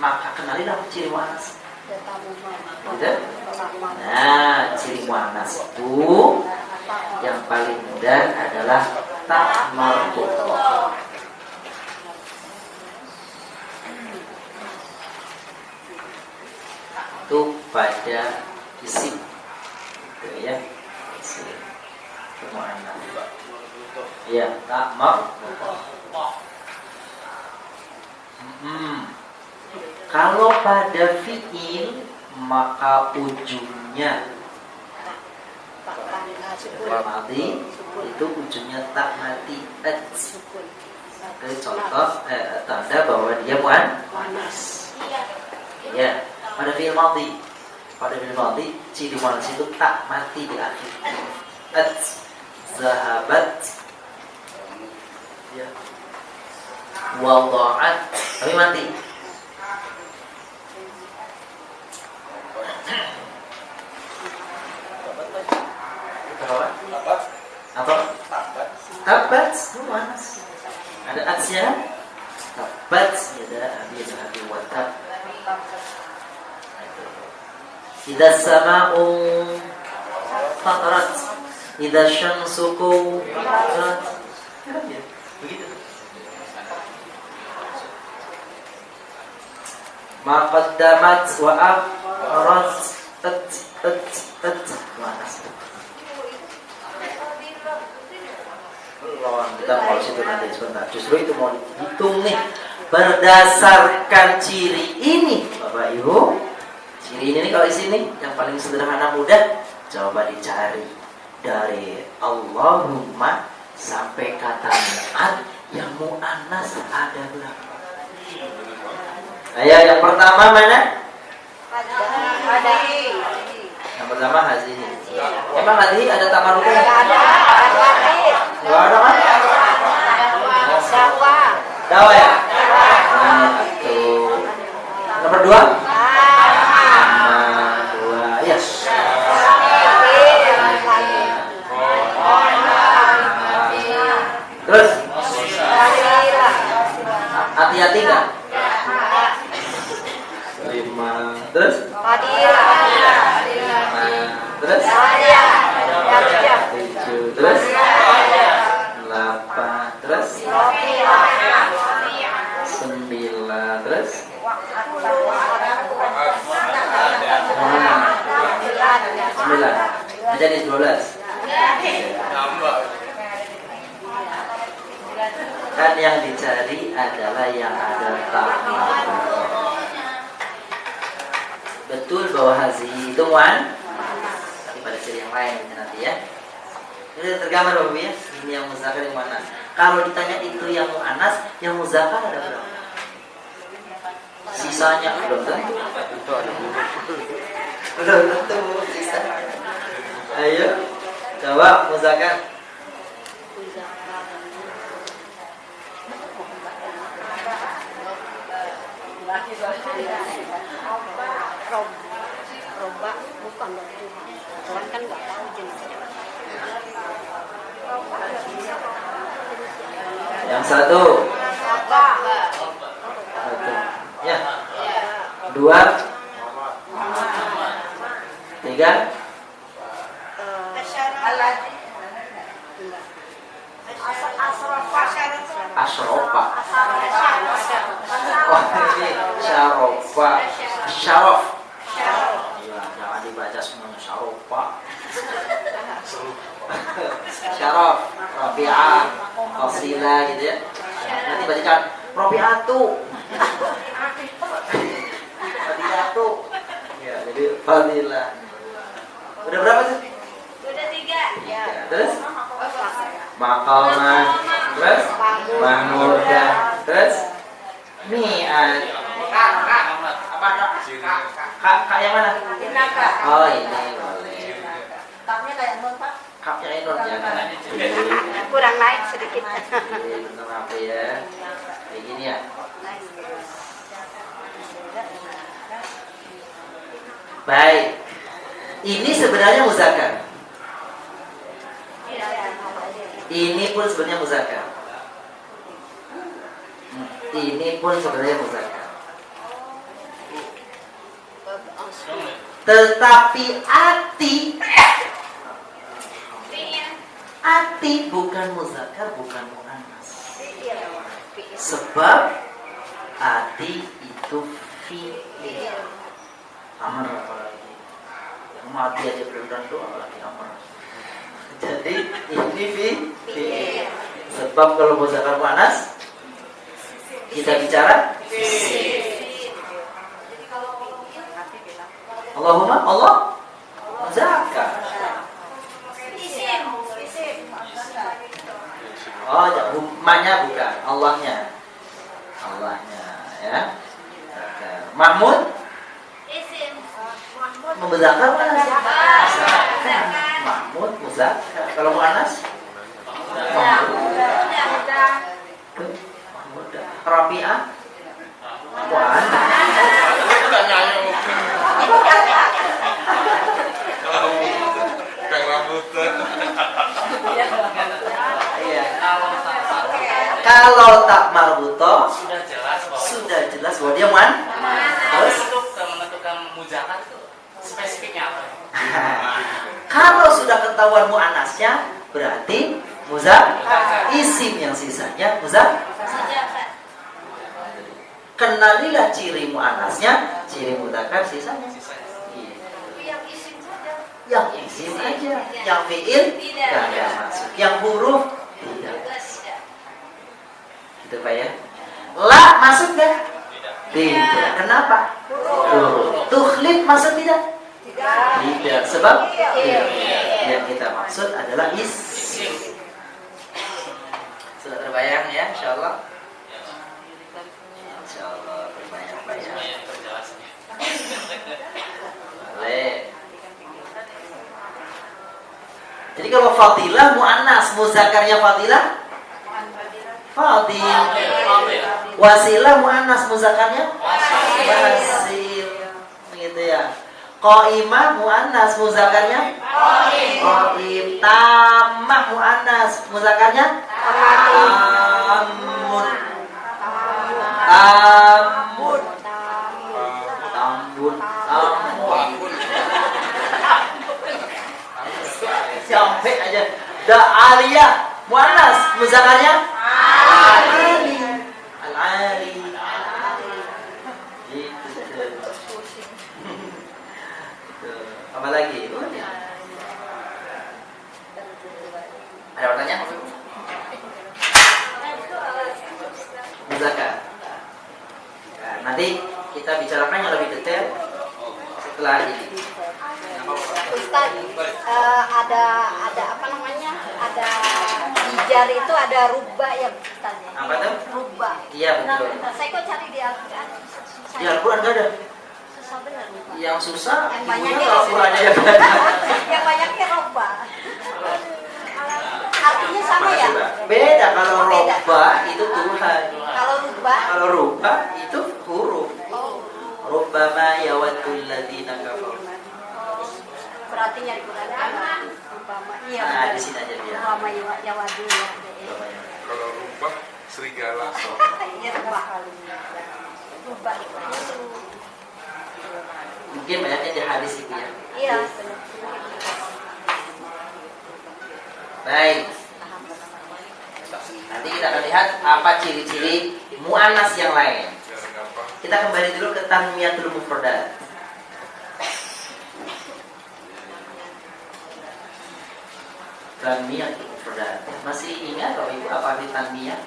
Maka kenalilah ciri muannas. Gitu? Nah, ciri muannas itu yang paling mudah adalah ta marbuthah. Itu pada isim, gitu ya, isim muannas. Ya, ta marbuthah. Kalau pada fi'il maka ujungnya mati itu ujungnya tak mati. Oke, contoh tanda bahwa dia muannas. Ya, pada fi'il mati, ciri muannas itu tak mati di akhir. Zahabat, ya, wada'at, tapi mati. Apa? Tabat, muannas. Ada atsnya. Tabat, ada abi watab. Idza sama'u fatarat, idza syamsu kuwirat. Begitu. Ma qaddamat wa akharat muannas. Kita mau situ nanti sebentar. Justru itu mau dihitung nih berdasarkan ciri ini, Bapak Ibu. Ciri ini nih, kalau di sini yang paling sederhana mudah, coba dicari dari Allahumma sampai kata mu'an, yang mu'annas ada berapa? Ayo, yang pertama mana? Yang pertama hazihi. Emang hazihi ada tamaruknya? Enggak ada kan? Dawa ya? Satu. Nomor dua? Dua. Yes. Terus? Hati-hati Fadilah. Terus? Darjah. 7. Terus? 8. Terus? 9. Terus? 9. Menjadi 12. Kan yang dicari adalah yang ada taknya. Betul bahwa hazi itu muan, tapi pada ciri yang lain nanti ya. Ini tergambar Bapak ya. Ini yang muzakkar yang mana? Kalau ditanya itu yang muannas, yang muzakkar ada berapa? Sisanya belum tentu. Belum tentu sisa. Ayo, coba muzakkar. Roba bukan berarti. Orang kan nggak tahu jenisnya. Yang satu. Ya. 2. 3. Asrofa. Oh, ini syarofa. Syaraf. Ya, jangan dibaca semuanya syarofa. Syaraf, Rabi'ah, Fasilah gitu ya. Nanti bacakan Rabi'atu. Fadilatu. Ya, jadi Fadilah. Udah berapa sih? Udah 3. Terus? Maqaman. Terus? Mahmudah. Terus? Mi'at. Kak yang mana? Oh, ini boleh. Tapnya kayak nun, Pak. Kapnya kayak nun ya. Kurang naik sedikit. Bener apa ya? Kayak gini ya. Baik. Ini sebenarnya muzakkar. Ini pun sebenarnya muzakkar. Ini pun sebenarnya muzakkar. Tetapi ati bukan muzakkar, bukan muannas. Sebab ati itu fi'il. Amar apalagi. Yang mati aja belum tentu apalagi amar. Jadi ini fi'il. Sebab kalau muzakkar muannas kita bicara Allahumma Allah muzakkar. Oh, ya, maknya bukan Allahnya ya. Mahmud muzakkar muannas. Mahmud muzakkar. Kalau muannas Rabi'ah muannas. Kalau tak marbuto sudah jelas bahwa dia muan. Terus Untuk menentukan muzakkar itu spesifiknya apa? kalau sudah ketahuan muannasnya berarti muzakkar. Isim yang sisanya muzakkar. Kenalilah ciri muannasnya, ciri muzakkar sisanya. Yang isim aja, yang fiil tidak ada masuk, yang huruf tidak. Gitu Pak ya. La masuk nggak? Tidak. Kenapa? Huruf. Tukhlif masuk tidak? Tidak. Sebab yang kita maksud adalah isim. Sudah terbayang ya, insyaallah. Insyaallah terbayang-bayang. Boleh. Jadi kalau fadilah muannas, muzakkarnya fadilah fadil. Wasilah muannas, muzakkarnya wasil. Begitu ya. Qaimah muannas, muzakkarnya qaim. Tammah muannas, muzakkarnya tamun. Tamun. Tamun. aliyah muannas, muzakarnya ali. Al-ali. Gitu. Apa lagi? Ada pertanyaan? Muzakar. Nah, nanti kita bicarakan yang lebih detail setelah ini. Ustaz, ada apa namanya? Ada di jari itu ada rubah ya Ustaz ya? Apa tuh? Rubah. Iya betul. Nah, saya kok cari di Al-Quran susah. Di Al-Quran nggak ada. Susah benar rubah. Yang susah, Yang ibunya banyaknya kalau Al-Qurannya yang nggak ada. Yang banyaknya rubah. Artinya sama ya? Beda kalau Beda. roba itu Tuhan. Kalau rubah, Kalau rubah itu huruf. oh, Rubbama yawaddul ladzina kafaru. berarti nyari Quran umpama iya. Nah, di sini aja biar. Umpama yawadu ya. Kalau rubah serigala. Iya rubah. Rubah. Mungkin banyaknya di hadis itu ya. Iya. Baik. Nanti kita akan lihat apa ciri-ciri muannas yang lain. Jarang apa? Kita kembali dulu ke tanmiyatul mufradat. Tanmiyatul mufradat. Masih ingat Bapak Ibu apa arti tanmiyah?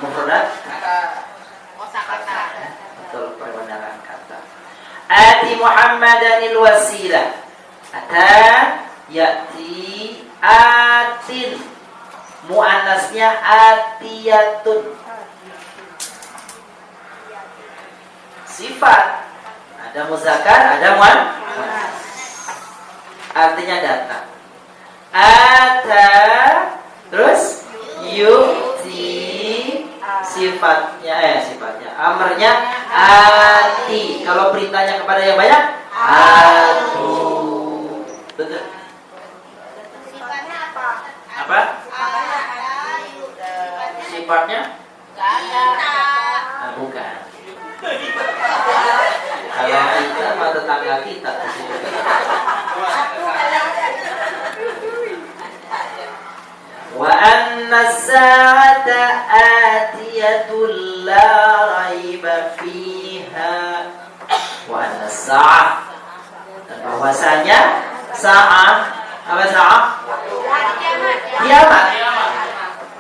Mufradat? Kosakata. Betul, perbendaharaan kata. Ati Muhammadanil wasilah. Ata ya'ti atin. Muannasnya atiyatun. Sifat. Ada muzakkar, ada muannas. Artinya datang. Ata, terus yu'ti, sifatnya amarnya ati. Kalau perintahnya kepada yang banyak, atu. Betul. Sifatnya apa? Apa? Sifatnya? Nah, bukan. Kalau kita mah tetangga kita. Wa anna as-sa'ata atiyatul la raiba fiha. Wa anna as-sa'ah, dan bahwasanya sa'ah, apa sa'ah? Kiamat.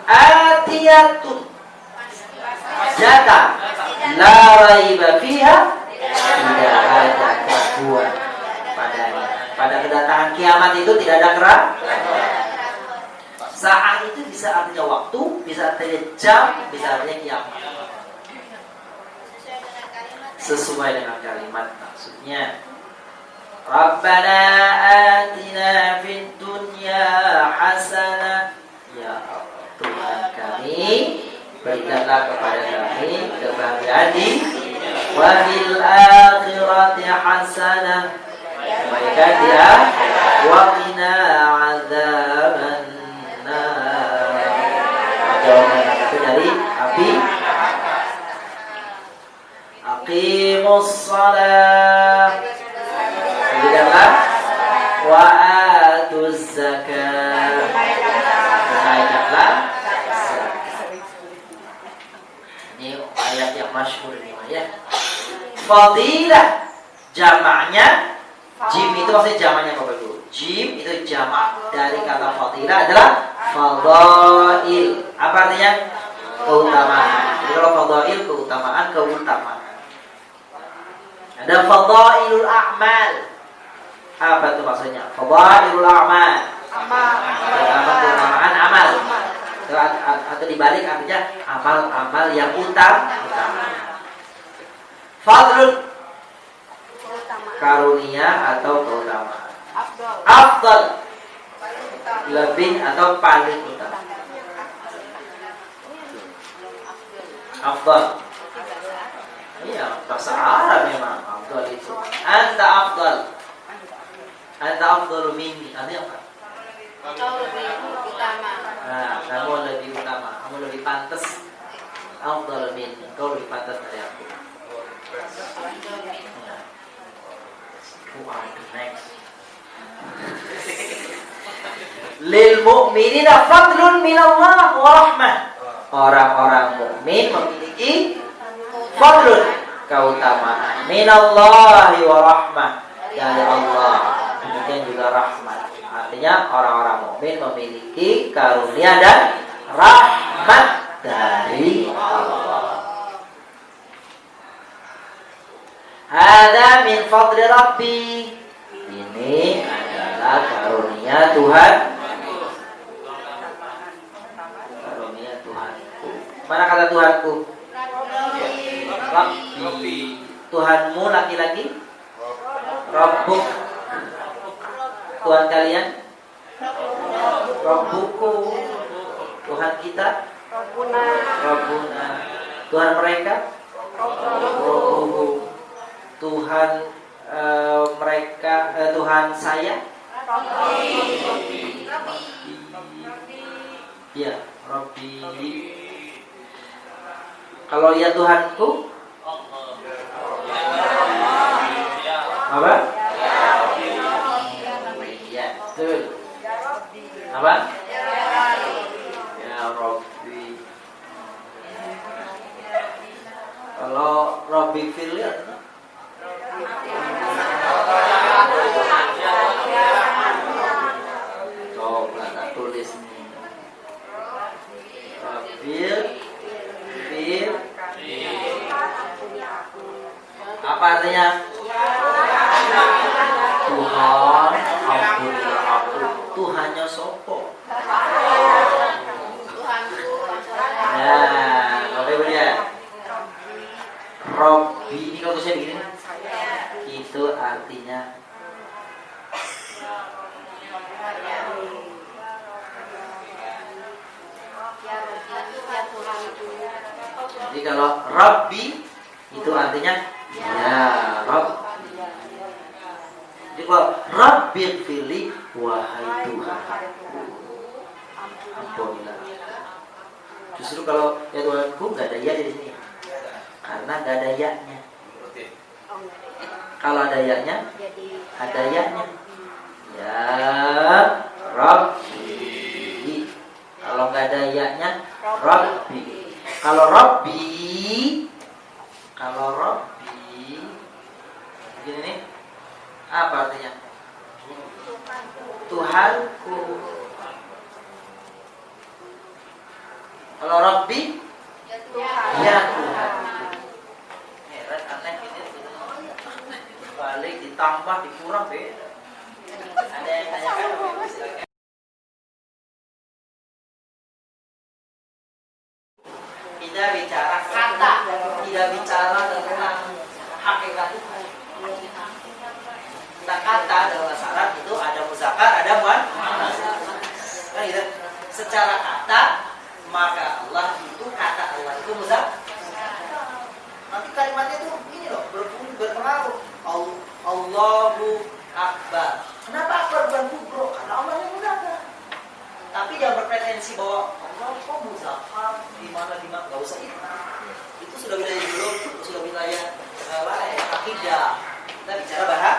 Atiyatun, datang. La raiba fiha, tidak ada keraguan padanya. Pada kedatangan kiamat itu tidak ada keraguan. Saat itu bisa artinya waktu, bisa artinya jam, bisa artinya kiamat. Sesuai dengan kalimat maksudnya. Rabbana atina fid dunya hasanah. Ya Tuhan kami, berikanlah kepada kami kebahagiaan di wa fil akhirati hasanah. Kebaikan dia wa qina adzaban nar. Jauhkan kami dari api. Aqimus shalah. Berikanlah wa atuz zakat. Tunaikanlah zakat. Ini ayat yang masyhur ini ya. Fadilah jamaknya jim itu maksudnya jamaknya Bapak Ibu. Jim itu jamak dari kata fadilah adalah fadail. Apa artinya? Keutamaan. Jadi kalau fadail keutamaan, keutamaan. Ada fadailul a'mal. Apa itu maksudnya? Fadailul a'mal. Keutamaan amal. Atau dibalik artinya amal-amal yang utama. Fadlun, karunia atau keutamaan. Afdal, lebih atau paling utama. Afdal, iya bahasa Arab memang afdal itu. Anta afdal, anta afdal minni. Artinya apa? Kau lebih utama. Nah, kamu lebih utama, kamu lebih pantas. Afdal minni, kau lebih pantas dari aku. Who are the next? Lil mu'minina fadlun minallah wa rahmah. Orang-orang mukmin memiliki fadlun, keutamaan, minallahi wa rahmah, dari Allah. Demikian juga rahmat. Artinya orang-orang mukmin memiliki karunia dan rahmat dari Allah. Hada min fadli Rabbi. Ini adalah karunia Tuhan. Karunia Tuhanku. Mana kata Tuhanku? Rabbi. Tuhanmu laki-laki? Rabbuk. Tuhan kalian? Rabbuku. Tuhan kita? Rabbuna. Tuhan mereka? Rabbuhu. Tuhan mereka, Tuhan saya? Ya, Rabbi. Kalau ya Tuhanku? Apa? Ya, betul. Apa? Ya Rabbi. Kalau Rabbi Firli coba tak tulis nih. Rabbil Fir. Apa artinya? Tuhan, ampunilah aku. Tuhannya sopo. Nah, oke ya. Robbi ini kalau tulisnya begini, itu artinya jadi kalau Rabbi itu artinya ya Rabbi. Jadi kalau Rabbil Fili, wahai Tuhan, ampunilah. Justru kalau ya Tuhanku nggak ada ya di sini, karena nggak ada ya-nya. Kalau ada ya-nya, ada ya-nya. Ya Rabbi. Kalau nggak ada ya-nya, Rabbi. Kalau Rabbi, begini nih, apa artinya? Tuhanku. Kalau Rabbi, ya Tuhan. Heran, aneh ini. Balik ditambah dikurang beda. Ada yang tanyakan? Tidak bicara kata, tidak bicara tentang hakikat Tuhan. Kita kata dalam bahasa Arab itu ada muzakkar, ada muannas. Kan gitu. Secara kata, maka Allah itu kata Allah itu muzakkar. Nanti kalimatnya itu ini loh, berpengaruh. Allahu Akbar. Kenapa Akbar bukan kubro? Karena Allah yang muzakkar. Tapi jangan berpretensi bahwa Allah kok muzakkar di mana nggak usah itu. Itu sudah wilayah dulu, sudah wilayah akidah. Kita bicara bahasa.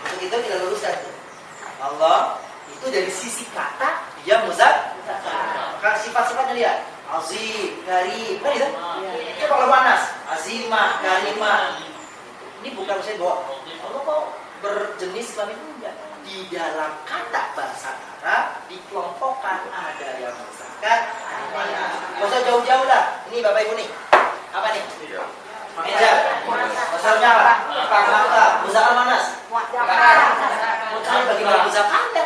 Untuk itu kita luruskan. Allah itu dari sisi kata dia muzakkar. Maka sifat-sifatnya lihat. Azim, karim, kan gitu? Coba kalau manas, azimah, karimah. Ini bukan saya bahwa Allah kok berjenis kelamin enggak. Di dalam kata bahasa Arab dikelompokkan, ada yang muzakkar, ada yang nggak usah jauh-jauh lah. Ini Bapak Ibu nih, apa nih? Meja, besarnya apa? Mata, muzakkar manas. Muzakkar bagaimana muzakkarnya?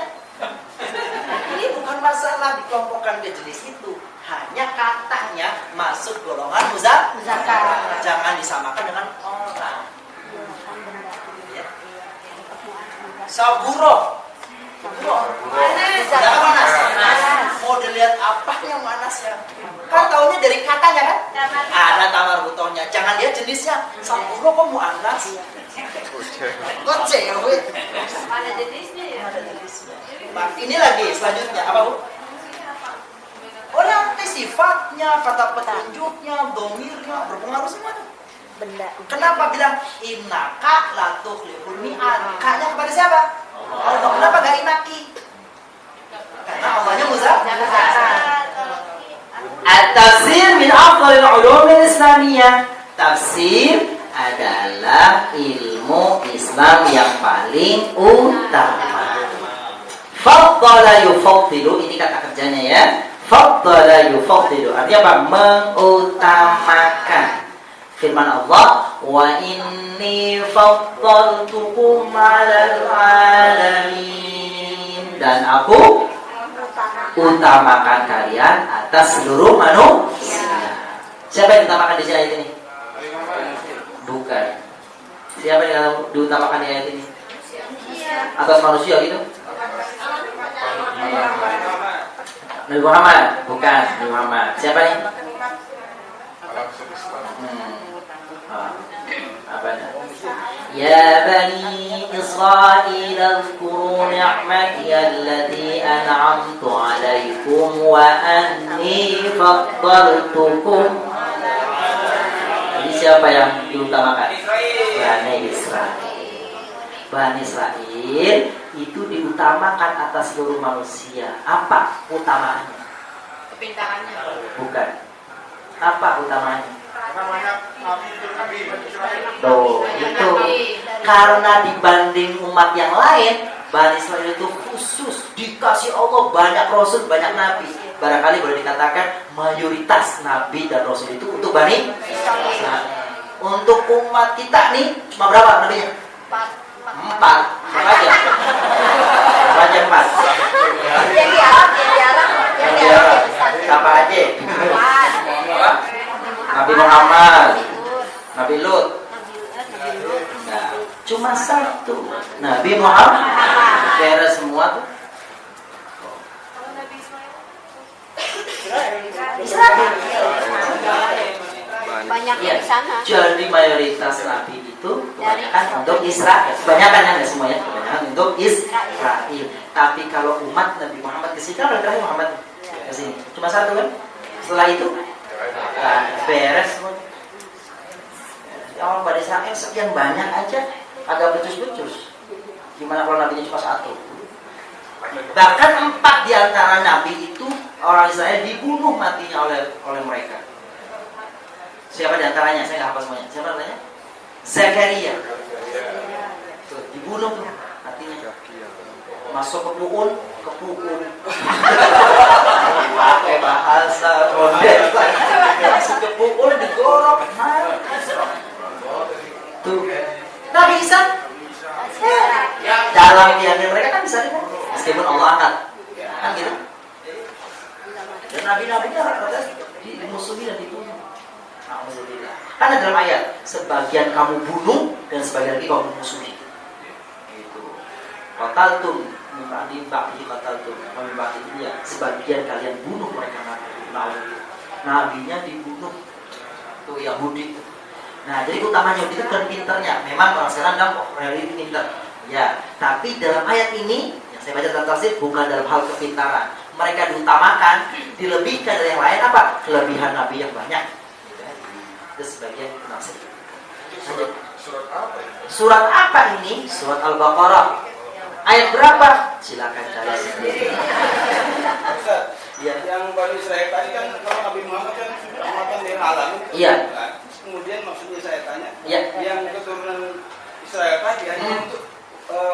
Ini bukan masalah dikelompokkan ke jenis itu, hanya katanya masuk golongan muzakkar. Jangan disamakan dengan orang. Saburo. Muzakkar manas. Mau dilihat apa yang manasnya? Kan taunya dari katanya kan? Ada tamar butohnya. Jangan lihat jenisnya. Saburo kok muannas? Gocek ya, Bu. Ada jenisnya ya? Ada jenisnya. Nah, ini lagi selanjutnya apa, Bu? Oh, nanti sifatnya, kata petunjuknya, domirnya berpengaruh semuanya. Benda. Kenapa bilang innaka la tukhliful mi'ad? Kaknya kepada siapa? Allah. Kenapa gak inaki? At-tafsir min afdhalil ulumil islamiyah. Tafsir adalah ilmu Islam yang paling utama. Faddala yufaddilu, ini kata kerjanya ya. Faddala yufaddilu artinya apa? Mengutamakan. Firman Allah, wa inni faddaltukum 'alal 'alamin, dan aku utamakan kalian atas seluruh manusia. Siapa yang diutamakan di ayat ini? Bukan. Siapa yang diutamakan di ayat ini? Atas manusia gitu? Nabi Muhammad? Bukan Nabi Muhammad. Siapa nih? Apa nih? Ya Bani Israel اذكروا نعمتي التي أنعمت عليكم وأني فضلتكم. Jadi siapa yang diutamakan? Bani Israel. Bani Israel itu diutamakan atas seluruh manusia. Apa utamaannya? Kepintarannya. Bukan. Apa utamaannya? Tuh, itu karena dibanding umat yang lain, Bani Israel itu khusus dikasih Allah banyak rasul, banyak nabi. Barangkali boleh dikatakan mayoritas nabi dan rasul itu untuk Bani Israel. Untuk umat kita nih cuma berapa nabinya? 4. Berapa aja? Berapa aja 4? Yang di Arab. Siapa aja? Nabi Muhammad, Nabi Lut. Nah, cuma 1. Nabi Muhammad. Beres semua tuh. Israel. Banyak Ya, di sana. jadi mayoritas nabi itu kebanyakan untuk Israel. Kebanyakan ya, nggak semua ya, kebanyakan untuk Israel. Tapi kalau umat Nabi Muhammad kesini, kan terakhir Muhammad kesini, cuma 1 kan? Setelah itu beres semua. Ya orang pada Israel sekian banyak aja, agak becus-becus. Gimana kalau nabinya cuma 1? Bahkan 4 di antara nabi itu orang Israel dibunuh matinya oleh mereka. Siapa di antaranya? Saya nggak hafal semuanya. Siapa namanya? Zakaria. Tuh, dibunuh tuh matinya. Masuk ke pukul. Pakai bahasa modern. Masuk ke pukul digorok. Tuh. Nabi Isa. Dalam keyakinan mereka kan bisa dibunuh. Meskipun Allah angkat. Kan gitu. Dan nabi-nabinya rata-rata dimusuhi dan dibunuh. Karena dalam ayat sebagian kamu bunuh dan sebagian lagi kamu musuhi. Itu. Qataltum mimba'i qataltum. Mimba'i dia sebagian kalian bunuh mereka nabinya dibunuh. Itu Yahudi. Nah, jadi utamanya itu kan pinternya. Memang orang sekarang bilang orang ini pintar. Ya, tapi dalam ayat ini yang saya baca dalam tafsir bukan dalam hal kepintaran. Mereka diutamakan, dilebihkan dari yang lain apa? Kelebihan nabi yang banyak. Itu sebagian nafsir. Surat apa ini? Surat apa ini? Surat Al-Baqarah. Ayat berapa? Silakan cari sendiri. Ya. Yang Bani Israel tadi kan kalau Nabi Muhammad kan rahmatan lil alamin. Iya. Kemudian maksudnya saya tanya, Iya. yang keturunan Israel tadi hanya untuk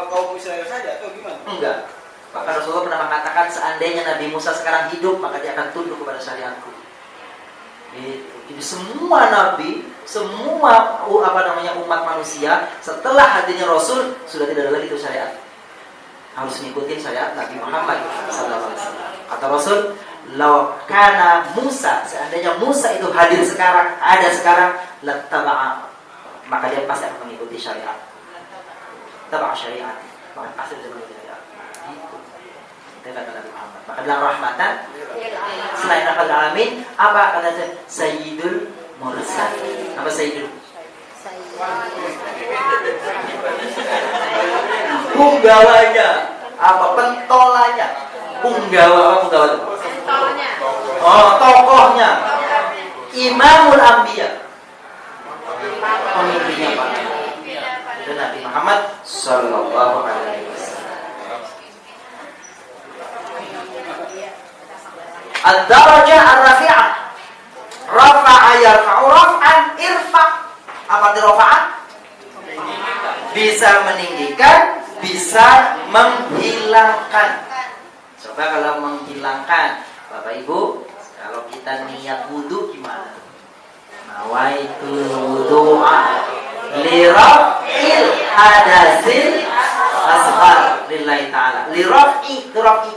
kaum Israel saja atau gimana? Enggak. Bahkan Rasulullah pernah mengatakan seandainya Nabi Musa sekarang hidup maka dia akan tunduk kepada syariatku. Gitu. Jadi semua nabi, semua umat manusia setelah hadirnya Rasul sudah tidak ada lagi itu syariat. Harus mengikuti syariat Nabi Muhammad sallallahu alaihi wasallam. Kata Rasul, "Law kana Musa", seandainya Musa itu hadir sekarang, ada sekarang, lattaba'a, maka dia pasti akan mengikuti syariat. Taba'a syariat, maka pasti dia mengikuti syariat. Gitu. Itu kata Nabi Muhammad. Maka dalam rahmatan selain rahmatul alamin, apa kata Sayyidul Mursalin? Apa Sayyidul? Punggawanya, apa pentolanya? Punggawa, apa punggawa itu? Oh, tokohnya. Imamul Anbiya. Pemimpinnya Pak. Itu Nabi Muhammad sallallahu alaihi wasallam. Ad-darajah ar-rafi'ah. Rafa'a yarfa'u raf'an irfa'. Apa arti rafa'ah? Bisa meninggikan, bisa menghilangkan. Coba kalau menghilangkan, Bapak Ibu, kalau kita niat wudu gimana? Nawaitu wudu'a li raf'il hadasil asghar lillahi ta'ala. Li raf'i, itu raf'i.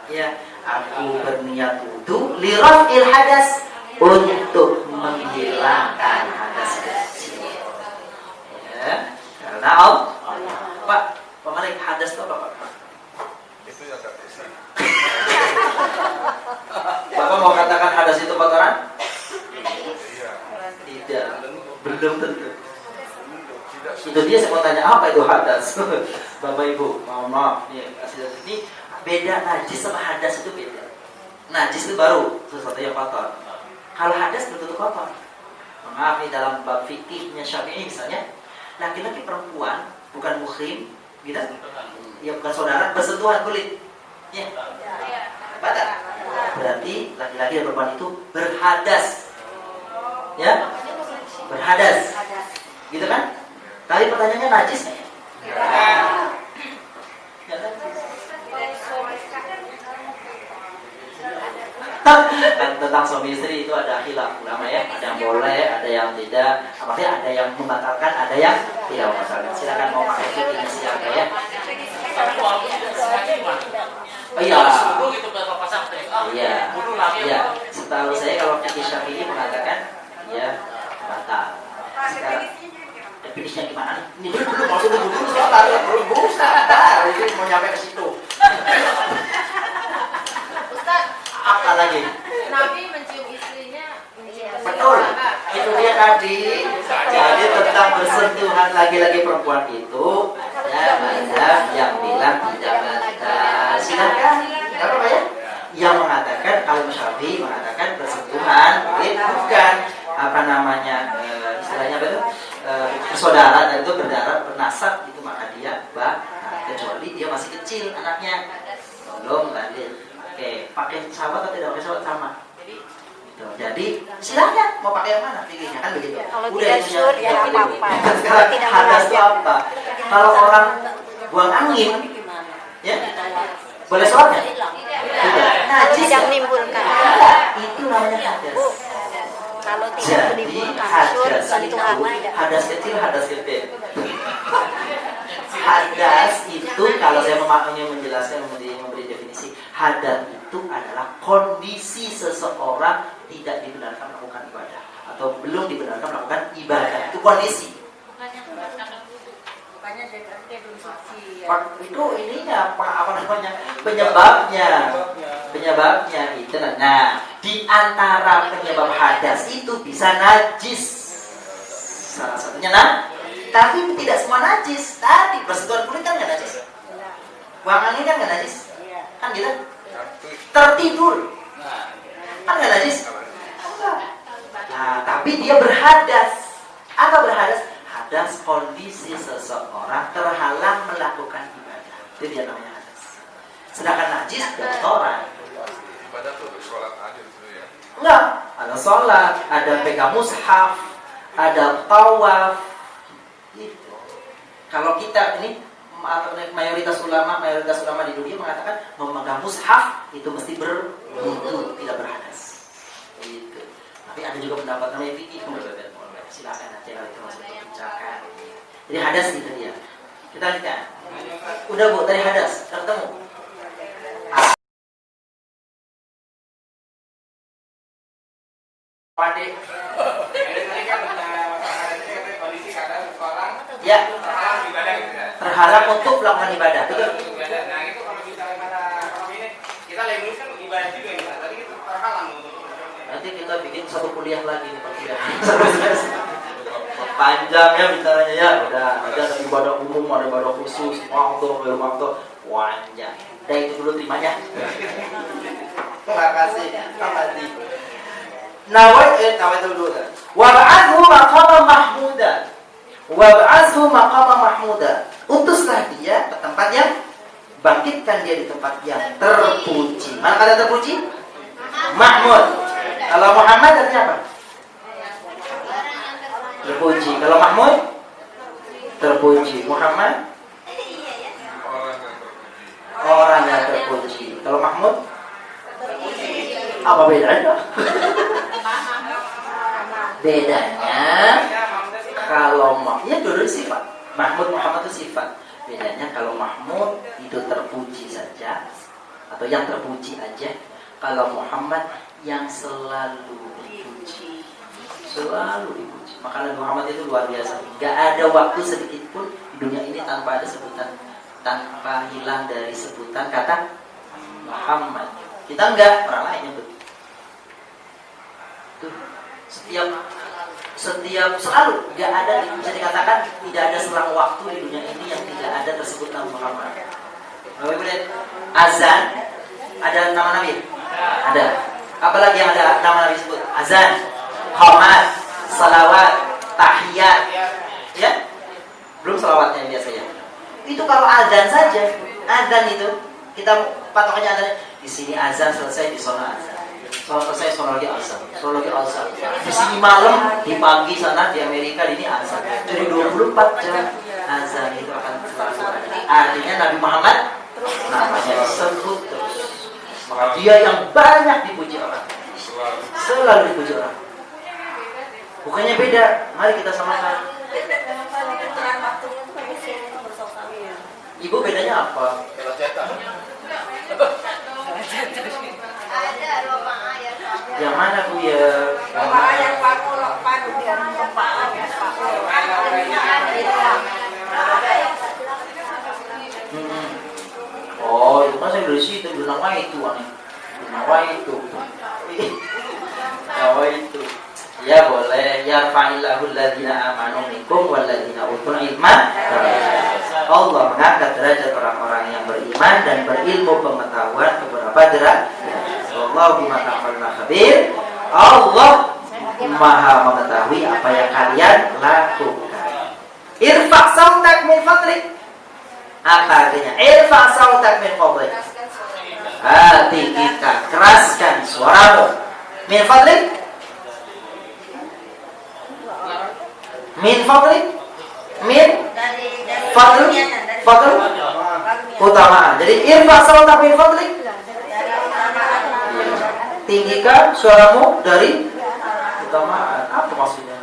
Ya, aku berniat wudu li raf'il hadas, untuk menghilangkan hadas kecil. Ya, karena Pak, pemarik hadas itu apa, Pak? Itu yang tak bisa. Bapak mau katakan hadas itu kotoran? Iya. Tidak, belum tentu. Tidak Itu dia saya mau tanya, apa itu hadas? Bapak Ibu, mohon maaf, ini beda, najis sama hadas itu beda. Najis itu baru sesuatu yang kotor. Kalau hadas belum tentu kotor. Maaf nih, dalam bab fikihnya Syafi'i misalnya, laki-laki perempuan bukan muhrim, gitu? Ya bukan saudara, bersentuhan kulit. Ya. Batal. Berarti laki-laki dan perempuan itu berhadas. Ya? Berhadas. Gitu kan? Tapi pertanyaannya najis nggak ya? Nggak najis. Tentang suami istri itu ada khilaf ulama ya, ada yang boleh, ada yang tidak. Maksudnya ada yang membatalkan, ada yang tidak membatalkan. Silakan mau pakai fikihnya siapa ya? Oh iya. Iya. Iya. Setahu saya kalau fikih Syafi'i mengatakan ya batal. Sekarang definisinya gimana nih? Ini dulu maksud dulu sebentar, belum sabar. Ini mau nyampe ke situ. Apa lagi? Nabi mencium istrinya. Betul. Itu dia tadi. Jadi tentang bersentuhan lagi-lagi perempuan itu ya mazhab yang bilang tidak batal. Silakan. Tidak apa ya? Yang mengatakan kalau Syafi'i mengatakan bersentuhan bukan apa namanya istilahnya apa itu bersaudara dan itu berdarah bernasab itu maka dia kecuali dia masih kecil anaknya belum balik. Oke, pakai sahabat atau tidak pakai sahabat sama. Gitu. Jadi silakan mau pakai yang mana pilihnya kan begitu. Kalau udah tidak sure ya apa-apa. Sekarang Tidak hadas itu apa? Kalau orang buang angin, ya boleh sholat nggak? Tidak. Najis tidak ya? menimbulkan. Itu namanya hadas. Kalau tidak Jadi menimbulkan sure hadas sentuhan itu tidak. hadas kecil, hadas gede. Hadas itu kalau saya menjelaskan memberi definisi, hadas itu adalah kondisi seseorang tidak dibenarkan melakukan ibadah atau belum dibenarkan melakukan ibadah. Itu kondisi. Bukannya dia belum suci. Itu ininya apa namanya? Penyebabnya itu. Nah, di antara penyebab hadas itu bisa najis. Salah satunya tapi tidak semua najis. Tadi bersentuhan kulit kan nggak najis. Buang angin kan nggak najis. Kan gitu. Tertidur kan nggak najis. Nah, tapi dia berhadas. Apa berhadas? Hadas kondisi seseorang terhalang melakukan ibadah. Itu dia namanya hadas. Sedangkan najis kotoran. ibadah tuh sholat aja gitu ya. Enggak, ada sholat, ada pegang mushaf, ada tawaf. Gitu. Kalau kita ini mayoritas ulama di dunia mengatakan memegang mushaf itu mesti berwudu, tidak berhadas. Gitu. Tapi ada juga pendapat namanya fikih berbeda. Silakan nanti kalau itu masih dibincangkan. Jadi hadas itu dia. Kita lihat. Udah Bu, tadi hadas, udah ketemu. Pade. Ya, terhalang untuk melakukan ibadah. Betul. Nah itu kalau misalnya ini kita lagi kan ibadah juga ya, tadi kita terhalang untuk Nanti kita bikin satu kuliah lagi nih Pak Kira. Panjang ya bicaranya ya. Udah, nanti ada ibadah umum, ada ibadah khusus, waktu, panjang. Udah itu dulu terimanya. Terima kasih. Makasih. Nawai dulu. Wab'athu maqama mahmuda. Wab'athu maqama mahmuda. Utuslah dia ke tempat yang bangkitkan dia di tempat yang terpuji. Mana kata terpuji? Mahmud. Kalau Muhammad artinya apa? Terpuji. Kalau Mahmud terpuji. Muhammad orang yang terpuji. Kalau Mahmud apa bedanya? Bedanya kalau ya dulu sifat. Mahmud Muhammad itu sifat. Bedanya kalau Mahmud itu terpuji saja atau yang terpuji aja. Kalau Muhammad yang selalu dipuji. Selalu dipuji. Maka Nabi Muhammad itu luar biasa. Gak ada waktu sedikit pun di dunia ini tanpa ada sebutan, tanpa hilang dari sebutan kata Muhammad. Kita enggak, orang lain yang betul. Tuh, setiap selalu gak ada, bisa dikatakan tidak ada selang waktu di dunia ini yang tidak ada tersebut nama Muhammad. Azan, ada nama Nabi? Ada. Apalagi yang ada nama Nabi sebut? Azan, qomat, salawat, tahiyat, ya? Belum salawatnya biasanya. Itu kalau azan saja, azan itu kita patokannya azan. Di sini azan selesai, di sana azan. Soal selesai, soal lagi azan. Soal lagi azan. Di sini malam, di pagi sana di Amerika ini azan. Jadi 24 jam azan itu akan selalu ada. Artinya Nabi Muhammad namanya disebut terus. Maka dia yang banyak dipuji orang. Selalu dipuji orang. Bukannya beda. Mari kita samakan. Ibu bedanya apa? Ada lubang air. Yang mana Bu ya? Lubang air paku dan lubang air paku. Oh, itu kan saya dari situ bilang wah itu aneh. Wah itu. Wah itu. Ya boleh. Ya fa'illahu alladziina amanu minkum walladzina utul ilma. Allah mengangkat derajat orang-orang yang beriman dan berilmu pengetahuan ke beberapa derajat. Wallahu bima ta'maluna khabir. Allah Maha mengetahui apa yang kalian lakukan. Irfa' sautak min fadlik. Apa artinya? Irfa' sautak min fadlik. Tinggikan, keraskan suaramu. Min fadlik. Min fadlik. Min fadl. Fadl. Utamaan. Jadi irfa' sautak min fadlik. Tinggikan suaramu dari utamaan. Apa maksudnya?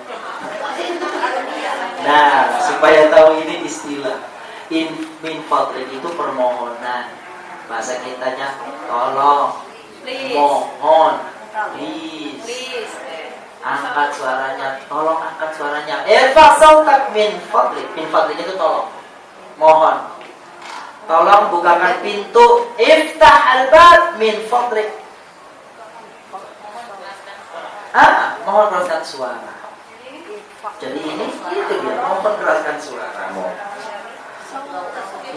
Nah, supaya tahu ini istilah min fadlin itu permohonan. Bahasa kitanya tolong, mohon, please. Angkat suaranya, tolong angkat suaranya. Irfa' sautak min fadlin. Min fadlin itu tolong, mohon. Tolong bukakan pintu. Iftah al-bab min fadlik. Mohon keraskan suara. Jadi ini itu dia, mohon keraskan suaramu.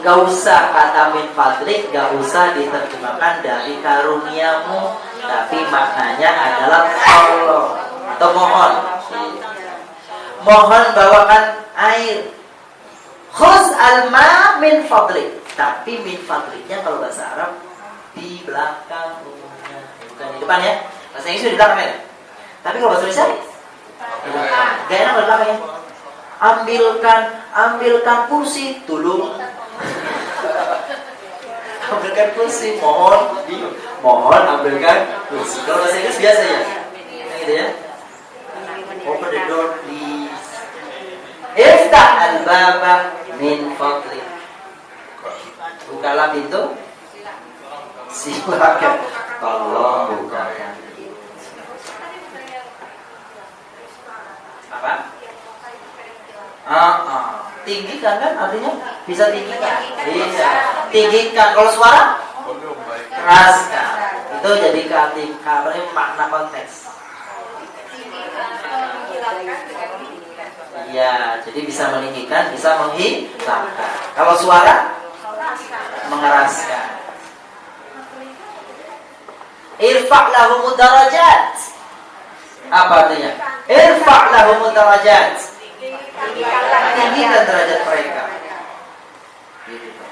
Gak usah kata min fadlik, gak usah diterjemahkan dari karuniamu, tapi maknanya adalah tolong atau mohon. Mohon bawakan air. Khuz al-ma min fadlik. Tapi min fadliknya kalau bahasa Arab di belakang umumnya, bukan di depan ya. Bahasa Inggris di belakang ya. Tapi kalau bahasa Indonesia gak enak belakangnya. Ambilkan kursi, tolong. Ambilkan kursi, mohon ambilkan kursi. Kalau bahasa Inggris biasa ya, gitu ya. Open the door, please. Iftah al-baba min fadlik. Bukalah pintu. Silakan. Tolong bukakan. Apa? Tinggikan kan artinya bisa tinggikan. Bisa. Tinggikan. Kalau suara keraskan. Itu jadi makna konteks. Iya, jadi bisa meninggikan, bisa menghilangkan. Kalau suara mengeraskan. Irfa' lahumud darajat. Apa artinya? Irfa' lahumud darajat. Tinggikan derajat mereka. Gitu.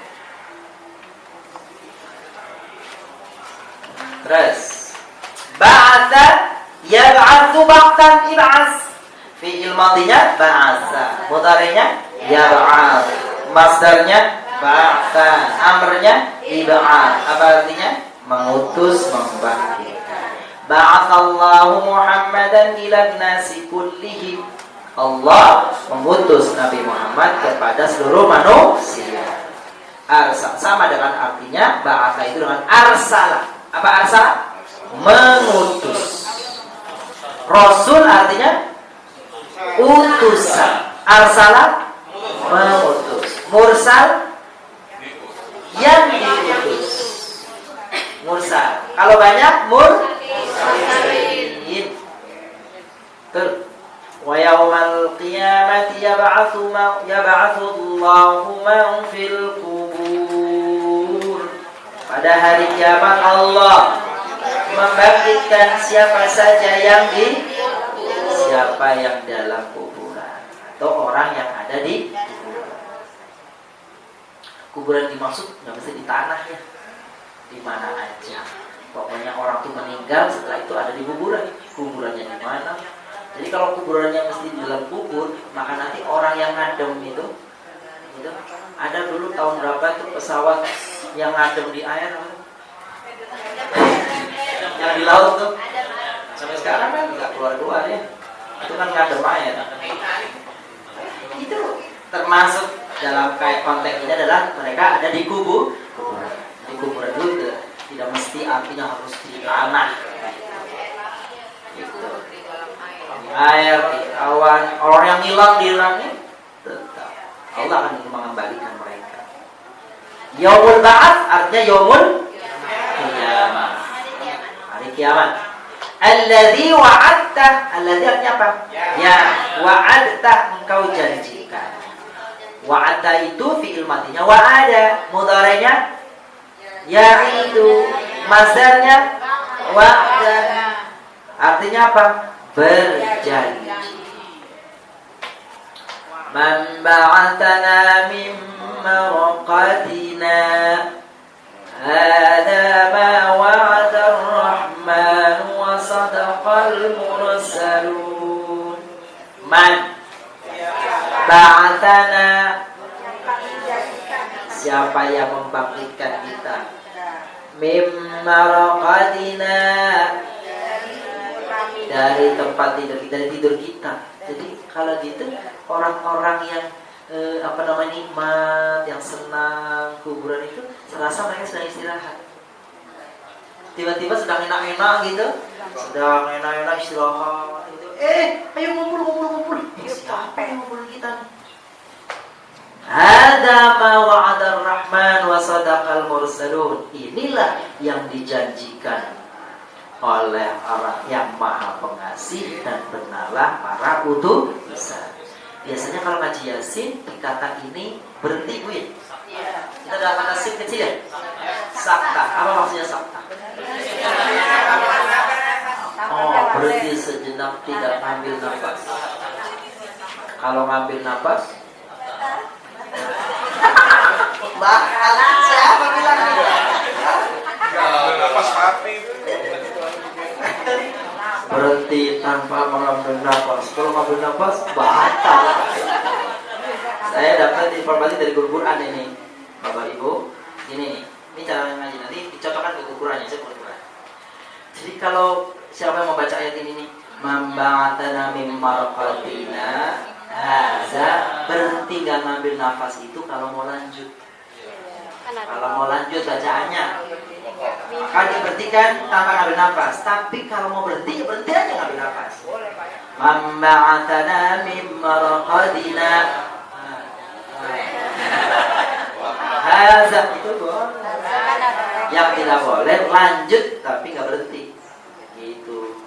Terus Ba'atha yab'atsu ba'tsan ib'ats. Fi'il madhinya ba'atsa, mudhari'nya yab'ats, masdarnya ba'tsan, amrnya ib'ats. Apa artinya? Mengutus, membangkitkan. Ba'atsallahu Muhammadan ila nasi kullihim. Allah mengutus Nabi Muhammad kepada seluruh manusia. Sama dengan artinya ba'atsa itu dengan arsala. Apa arsala? Mengutus. Rasul artinya utusan. Arsala mengutus. Mursal yang diutus. Mursal. Kalau banyak mursalin. Betul. Wa yaumal qiyamati yab'atsu Allahu man fil qubur. Pada hari kiamat Allah membangkitkan siapa saja yang dalam kuburan atau orang yang ada di kuburan. Kuburan dimaksud nggak mesti di tanah ya, di mana aja. Pokoknya orang tuh meninggal, setelah itu ada di kuburan. Kuburannya di mana? Jadi kalau kuburannya mesti di dalam kubur, maka nanti orang yang ngadem itu ada dulu tahun berapa tuh pesawat yang ngadem di air, yang di laut tuh, sampai sekarang kan nggak keluar ya. Itu kan ngadem air. Itu termasuk dalam kayak konteks ini adalah mereka ada di kuburan. Di kuburan itu tidak mesti artinya harus di tanah. Gitu. Air, di awan, orang yang hilang di langit, tetap Allah akan mengembalikan mereka. Yaumul ba'ats artinya yaumul qiyamah, hari kiamat. Alladzi wa'adta, alladzi artinya apa? Ya, wa'adta engkau janjikan. Wa'adta itu fi'il madinya wa'ada, mudhari'nya ya'idu, masdarnya wa'da. Artinya apa? Berjanji. Man ba'athana min marqadina, hada ma wa'ada ar-rahman wa sadaqal mursalun. Man ba'athana, siapa yang membangkitkan kita? Min marqadina, dari tempat tidur, dari tidur kita. Jadi kalau gitu orang-orang yang nikmat, yang senang kuburan itu, serasa mereka sedang istirahat. Tiba-tiba sedang enak-enak gitu, sedang enak-enak istirahat gitu. Ayo ngumpul. Siapa yang ngumpul kita nih? Hada ma wa'ada ar-rahman wa sadaqal mursalun. Inilah yang dijanjikan oleh Allah yang Maha Pengasih dan benarlah para utusan. Biasanya kalau ngaji Yasin di kata ini berhenti Bu ya? Kita ada kata sin kecil ya? Sakta. Apa maksudnya sakta? Oh, berhenti sejenak, tidak ngambil nafas. Kalau ngambil nafas, siapa bilang gitu? Kalau nafas mati. Berhenti tanpa mengambil nafas. Kalau mengambil nafas batal. Saya dapat informasi dari guru Quran ini, Bapak Ibu. Ini cara ngaji, nanti dicocokkan ke guru Qurannya, saya guru Quran. Jadi kalau siapa yang membaca ayat ini nih, Mamba'atana mim marqatina, haza, berhenti gak ngambil nafas itu kalau mau lanjut. Kalau mau lanjut bacaannya, maka diberhentikan tanpa ngambil nafas. Tapi kalau mau berhenti, ya berhenti aja ngambil nafas. Mamba'atana mim marqadina, haza, itu boleh. Yang tidak boleh lanjut tapi nggak berhenti. Gitu.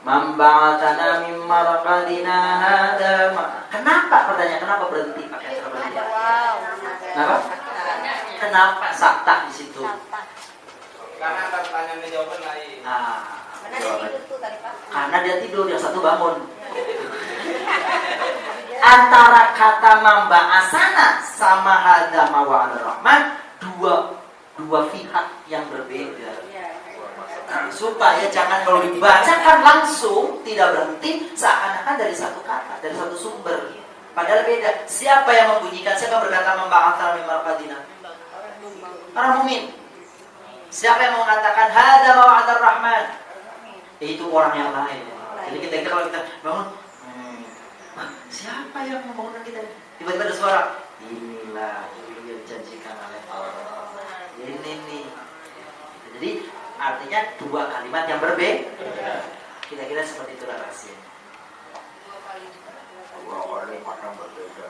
Mamba'atana mim marqadina hada. Kenapa pertanyaan? Kenapa berhenti pakai cara berhenti? Kenapa? Kenapa sakta di situ? Karena ada pertanyaan dan jawaban lain. Karena dia tidur, yang satu bangun. Antara kata mamba'asana sama hada mawa'ad rahman, dua pihak yang berbeda. supaya jangan kalau dibacakan langsung tidak berhenti seakan-akan dari satu kata, dari satu sumber. Padahal beda. Siapa yang membunyikan? Siapa yang berkata memba'atha min marqadina? Orang mukmin. Siapa yang mengatakan hada mawa'adar rahman? Itu orang yang lain. Jadi kita kalau kita bangun, siapa yang membangunkan kita? Tiba-tiba ada suara, inilah yang dijanjikan oleh Allah. Ini nih. Jadi artinya dua kalimat yang berbeda. Kira-kira seperti itu rahasianya. Dua kalimat yang berbeda.